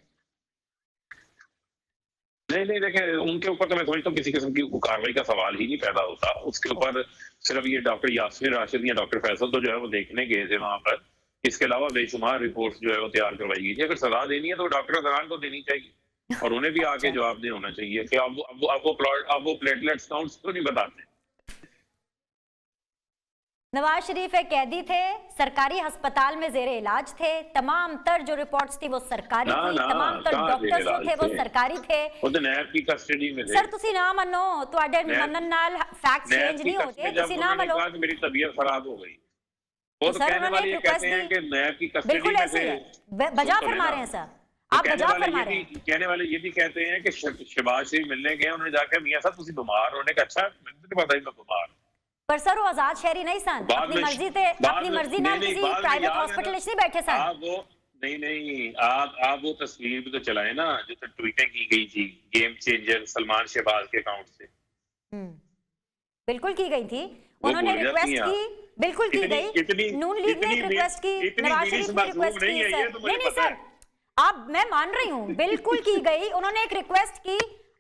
नहीं देखें, उनके ऊपर तो मैं समझता हूँ किसी किस्म की कार्रवाई का सवाल ही नहीं पैदा होता। उसके ऊपर सिर्फ ये डॉक्टर यास्मीन राशिद या डॉक्टर फैसल तो जो है वो देखने गए थे वहां पर। इसके अलावा बेशुमार रिपोर्ट्स जो है वो तैयार करवाई गई थी। अगर सजा देनी है तो डॉक्टर अजहार को देनी चाहिए और उन्हें भी आके जवाब दे होना चाहिए कि अब वो प्लेटलेट्स काउंट्स तो नहीं बताते। नवाज शरीफ एक कैदी थे, सरकारी अस्पताल में जेरे इलाज थे, तमाम तर जो रिपोर्ट्स थी वो सरकारी थी, तमाम तर डॉक्टर्स जो थे वो सरकारी थे। वो तो नैब की कस्टडी में थे। सर तुसी ना मनो, ਤੁਹਾਡੇ ਮੰਨਣ ਨਾਲ फैक्ट्स चेंज नहीं होते, तुसी ना मनो। मेरी तबीयत खराब हो गई, वो तो कहने वाले ये कहते हैं कि नैब की कस्टडी में थे। बजा फरमा रहे हैं सर, आप बजा फरमा रहे हैं। कहने वाले ये भी कहते हैं कि शहबाज शरीफ मिलने गए, उन्होंने जाकर मियां साहब तुसी बीमार होने का, अच्छा मुझे नहीं पता मैं बीमार। पर सर वो आजाद शहरी नहीं सन, अपनी मर्जी थे, अपनी मर्जी नाल किसी प्राइवेट हॉस्पिटल में नहीं बैठे सन। आप वो नहीं आप वो तस्वीर भी तो चलाए ना जो तो ट्वीटें की गई थी गेम चेंजर सलमान शहबाज के अकाउंट से। बिल्कुल की गई थी, उन्होंने रिक्वेस्ट की, बिल्कुल की गई। नून लीग ने रिक्वेस्ट की, नवाज शरीफ ने रिक्वेस्ट की। नहीं सर, आप मैं मान रही हूँ, बिल्कुल की गई। उन्होंने एक रिक्वेस्ट की,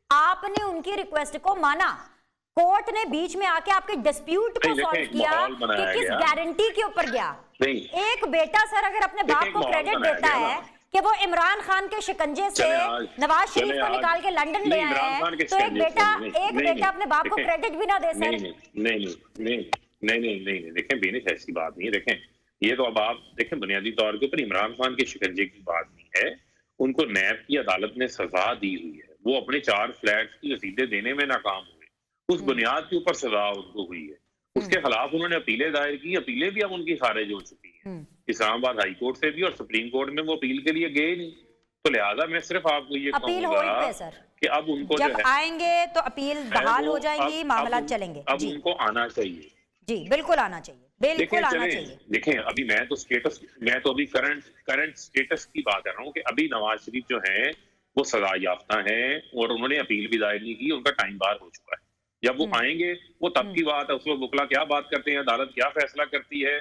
आपने उनकी रिक्वेस्ट को माना। कोर्ट ने बीच में आके आपके डिस्प्यूट को सॉल्व किया कि किस गारंटी के ऊपर गया। एक बेटा सर अगर अपने बाप को क्रेडिट देता है कि वो इमरान खान के शिकंजे से नवाज शरीफ को निकाल के लंदन ले आए हैं, तो एक बेटा अपने बाप को क्रेडिट भी ना दे सर। नहीं देखें बेनिस ऐसी बात नहीं है। देखें ये तो अब आप देखें बुनियादी तौर के ऊपर इमरान खान के शिकंजे की बात नहीं है। उनको नैब की अदालत ने सजा दी हुई है, वो अपने 4 फ्लैट्स की रसीदें देने में नाकाम हुए, उस बुनियाद के ऊपर सजा उनको हुई है। उसके खिलाफ उन्होंने अपीलें दायर की, अपीलें भी अब उनकी खारिज हो चुकी हैं इस्लामाबाद हाई कोर्ट से भी, और सुप्रीम कोर्ट में वो अपील के लिए गए नहीं। तो लिहाजा मैं सिर्फ आपको ये कहूंगा कि अब उनको जब आएंगे तो अपील बहाल हो जाएंगी, मामला चलेंगे। अब उनको आना चाहिए, जी बिल्कुल आना चाहिए, बिल्कुल आना चाहिए। देखें अभी मैं तो अभी करंट स्टेटस की बात कर रहा हूँ कि अभी नवाज शरीफ जो है वो सजा याफ्ता हैं और उन्होंने अपील भी दायर नहीं की, उनका टाइम बार हो चुका है। जब वो आएंगे वो तब की बात है, उस वक्त वकला क्या बात करते हैं, अदालत क्या फैसला करती है,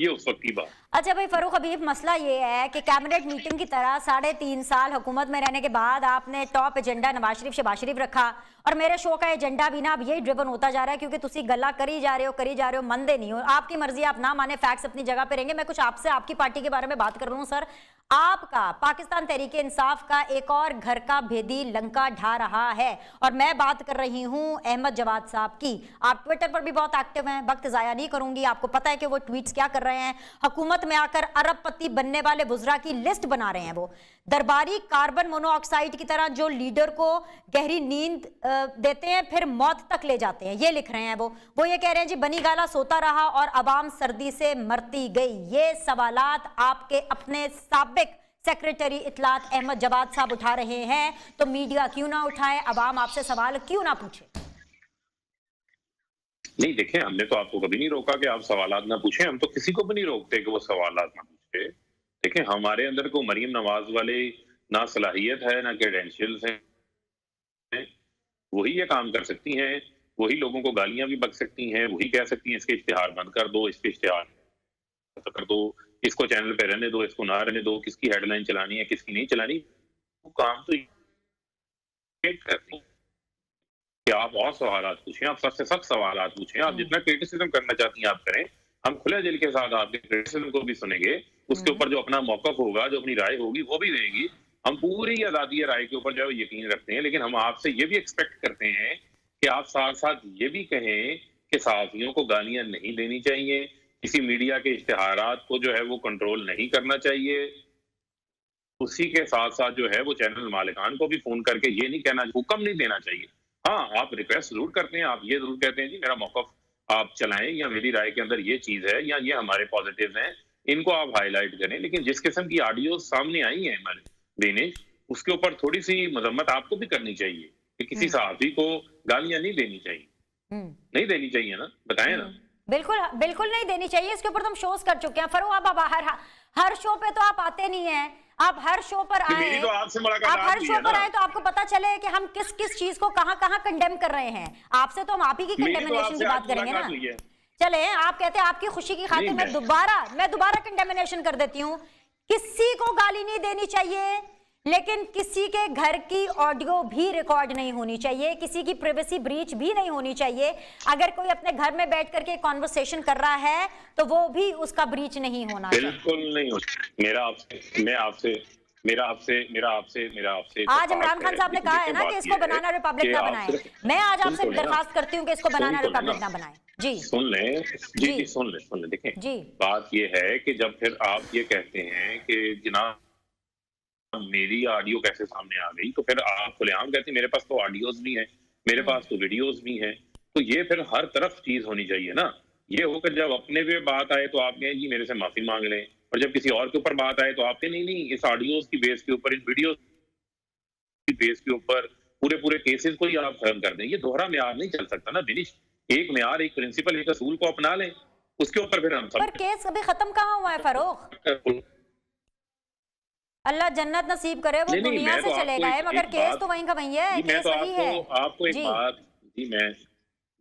ये उस वक्त की बात। अच्छा भाई फारूक हबीब, मसला ये है कि कैबिनेट मीटिंग की तरह 3.5 साल हुकूमत में रहने के बाद आपने टॉप एजेंडा नवाज शरीफ शहबाज शरीफ रखा, और मेरे शो का एजेंडा भी ना अब यही ड्रिवन होता जा रहा है, क्योंकि तुसी गल्ला करी जा रहे हो, मंदे नहीं हो। आपकी मर्जी, आप ना माने, फैक्ट्स अपनी जगह पे रहेंगे। मैं कुछ आपसे आपकी पार्टी के बारे में बात कर लूँ सर। आपका पाकिस्तान तहरीक इंसाफ का एक और घर का भेदी लंका ढा रहा है। और मैं बात कर रही हूं अहमद जवाद साहब की। आप ट्विटर पर भी बहुत एक्टिव हैं, वक्त जाया नहीं करूंगी। आपको पता है कि वो ट्वीट्स क्या कर रहे हैं। हुकूमत में आकर अरबपति बनने वाले वुज़रा की लिस्ट बना रहे हैं। वो दरबारी कार्बन मोनोऑक्साइड की तरह जो लीडर को गहरी नींद देते हैं फिर मौत तक ले जाते हैं, ये लिख रहे हैं। वो ये कह रहे हैं जी बनी गाला सोता रहा और अवाम सर्दी से मरती गई। ये सवालात आपके अपने साबिक सेक्रेटरी इत्तलात अहमद जवाद साहब उठा रहे हैं, तो मीडिया क्यों ना उठाए, अवाम आपसे सवाल क्यों ना पूछे? नहीं देखिए, हमने तो आपको कभी नहीं रोका कि आप सवालात ना पूछें। हम तो किसी को भी नहीं रोकते कि वो सवालात ना पूछे। देखिए, हमारे अंदर को मरियम नवाज वाले ना सलाहियत है ना क्रेडेंशियल्स हैं। वही ये काम कर सकती हैं, वही लोगों को गालियां भी बक सकती हैं, वही कह सकती हैं इसके इश्तिहार बंद कर दो, इसके इश्तिहार कर दो, इसको चैनल पे रहने दो, इसको ना रहने दो, किसकी हेडलाइन चलानी है किसकी नहीं चलानी। वो काम तो ये करती हैं कि आप और सवालात पूछें, आप सबसे सख्त सवालात पूछें, आप जितना क्रिटिसिज्म करना चाहती हैं आप करें। हम खुले दिल के साथ आपके क्रिटिसिज्म को भी सुनेंगे, उसके ऊपर जो अपना मौकफ होगा, जो अपनी राय होगी वो भी देंगी। हम पूरी आजादी राय के ऊपर जो है यकीन रखते हैं, लेकिन हम आपसे ये भी एक्सपेक्ट करते हैं कि आप साथ साथ ये भी कहें कि सहाफियों को गालियां नहीं देनी चाहिए, किसी मीडिया के इश्तिहारात को जो है वो कंट्रोल नहीं करना चाहिए। उसी के साथ साथ जो है वो चैनल मालिकान को भी फोन करके ये नहीं कहना, हुक्म नहीं देना चाहिए। हाँ, आप रिक्वेस्ट जरूर करते हैं, आप ये जरूर कहते हैं जी मेरा मौकफ आप चलाएं, या मेरी राय के अंदर ये चीज है, या ये हमारे पॉजिटिव हैं, इनको आप हाईलाइट करें। लेकिन जिस किस्म की ऑडियो सामने आई है हमारे बेनिश, उसके ऊपर थोड़ी सी मजम्मत आपको भी करनी चाहिए कि किसी सहाफी को गालियां नहीं देनी चाहिए। नहीं देनी चाहिए ना, बताएं ना। बिल्कुल बिल्कुल नहीं देनी चाहिए। इसके ऊपर तो हम शोज कर चुके हैं। फरूक, आप हर शो पे तो आप आते नहीं हैं। आप हर शो पर आए, तो आपसे मुलाकात, आप हर शो पर आए तो आपको पता चले कि हम किस किस चीज को कहां कहां कंडेम कर रहे हैं। आपसे तो हम आप ही की कंडेमिनेशन की बात करेंगे ना। चले, आप कहते हैं आपकी खुशी की खातिर मैं दोबारा कंडेमिनेशन कर देती हूँ। किसी को गाली नहीं देनी चाहिए, लेकिन किसी के घर की ऑडियो भी रिकॉर्ड नहीं होनी चाहिए, किसी की प्राइवेसी ब्रीच भी नहीं होनी चाहिए। अगर कोई अपने घर में बैठ करके कॉन्वर्सेशन कर रहा है तो वो भी उसका ब्रीच नहीं होना चाहिए। बिल्कुल नहीं होता। मेरा आपसे आज इमरान खान साहब ने कहा है ना कि इसको बनाना रिपब्लिक ना बनाए। मैं आज आपसे दरखास्त करती हूँ कि इसको बनाना रिपब्लिक ना बनाए। जी सुन लें, जी सुन लें। देखें, बात ये है कि जब फिर आप ये कहते हैं कि जनाब मेरी ऑडियो कैसे सामने आ गई, तो फिर आप खुलेआम कहते हैं मेरे पास तो ऑडियोज भी हैं, मेरे पास तो वीडियोज भी हैं। तो ये फिर हर तरफ चीज होनी चाहिए ना। ये होकर जब अपने पे बात आए तो आप कहें जी मेरे से माफी मांग लें, और जब किसी और के ऊपर बात आए तो आप कहें नहीं इस ऑडियोज की बेस के ऊपर, इन वीडियोज की बेस के ऊपर पूरे केसेस को ही आप खत्म कर दें। ये दोहरा म्यार नहीं चल सकता ना बिनिश। एक म्यार, एक प्रिंसिपल, एक असूल को अपना लें, उसके ऊपर फिर हम सब। पर केस अभी खत्म कहाँ हुआ है फरूक? अल्लाह जन्नत नसीब करे, वो दुनिया से चले गए, मगर केस तो वहीं का वहीं है। मैं तो आपको एक बात जी, मैं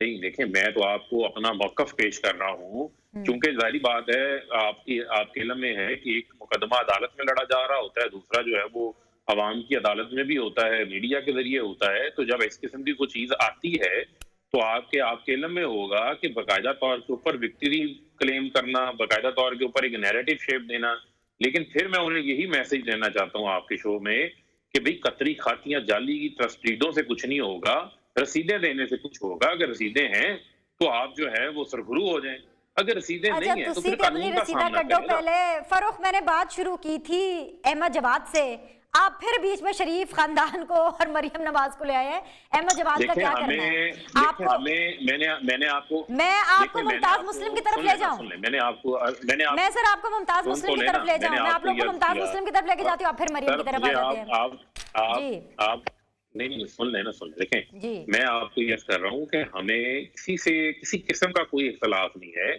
नहीं, देखें, मैं तो आपको अपना मौकफ पेश कर रहा हूँ, क्योंकि जाहिर बात है आपके इल्म में है कि एक मुकदमा अदालत में लड़ा जा रहा होता है, दूसरा जो है वो अवाम की अदालत में भी होता है, मीडिया के जरिए होता है। तो जब इस किस्म की कोई चीज आती है तो आपके इल्म में होगा कि बाकायदा तौर के ऊपर विक्ट्री क्लेम करना, बाकायदा तौर के ऊपर एक नैरेटिव शेप देना। लेकिन फिर मैं उन्हें यही मैसेज देना चाहता हूँ आपके शो में कि भाई कतरी खातियां जाली ट्रस्ट डीडों से कुछ नहीं होगा, रसीदें देने से कुछ होगा। अगर रसीदें हैं तो आप जो है वो सरगुरू हो जाएं, अगर रसीदें नहीं है तो फिर कानून का सामना करें। पहले फरूक, मैंने बात शुरू की थी अहमद जवाद से, आप फिर बीच में शरीफ खानदान को और मरियम नवाज को ले आए हैं। अहमद जवाद का क्या करना है आपको? मैं आपको मुमताज मुस्लिम की तरफ ले जाऊं? मैं सर आपको मुमताज मुस्लिम की तरफ ले जाऊं? मैं आप लोग को मुमताज मुस्लिम की तरफ लेके जाती हूँ, आप फिर मरियम की तरफ आ जाते हैं। नहीं, सुन लेना। देखें, मैं आपको यह कर रहा हूँ कि हमें किसी किस्म का कोई इख्तलाफ नहीं है।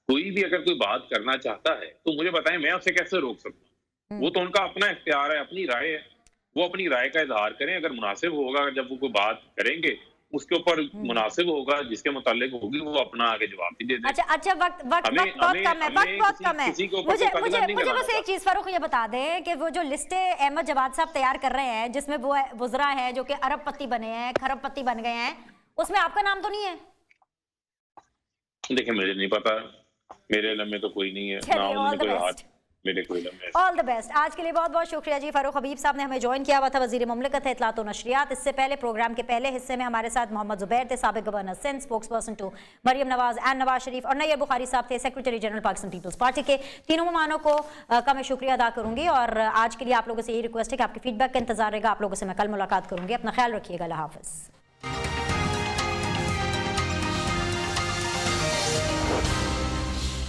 कोई भी अगर कोई बात करना चाहता है तो मुझे बताएं, मैं आपसे कैसे रोक सकता हूँ? वो तो उनका अपना इख्तियार है, अपनी राय है, वो अपनी राय का इजहार करें। अगर मुनासिब होगा, जब वो कोई बात करेंगे उसके ऊपर मुनासिब होगा, जिसके मुतालिक होगी, वो अपना आगे जवाब भी दे दें। अच्छा, वक्त बहुत कम है। मुझे बस एक चीज फरूक ये बता दें कि वो जो लिस्टें अहमद जवाद साहब तैयार कर रहे हैं, जिसमें वो वुज़रा है जो कि अरबपति बने हैं, खरबपति बन गए हैं, उसमें आपका नाम तो नहीं है? देखिए, मुझे नहीं पता, मेरे इल्म में तो कोई नहीं है, ना उन्होंने कोई हाथ मेरे को इल्म है। All the best. आज के लिए बहुत बहुत शुक्रिया जी। फारूक हबीब साहब ने हमें ज्वाइन किया हुआ था, वजीर मुमलिकत है इत्तलात व नशरियात। इससे पहले प्रोग्राम के पहले हिस्से में हमारे साथ मोहम्मद जुबैर थे, साबिक governor Sindh, spokesperson to Maryam Nawaz and Nawaz Sharif, और नैयर बुखारी साहब थे, secretary general Pakistan peoples Party के। तीनों मेहमानों का मैं शुक्रिया अदा करूंगी और आज के लिए आप लोगों से यही रिक्वेस्ट है कि आपके फीडबैक का इंतजार रहेगा। आप लोगों से मैं कल मुलाकात करूंगी। अपना ख्याल रखिएगा। अल्लाह हाफिज़।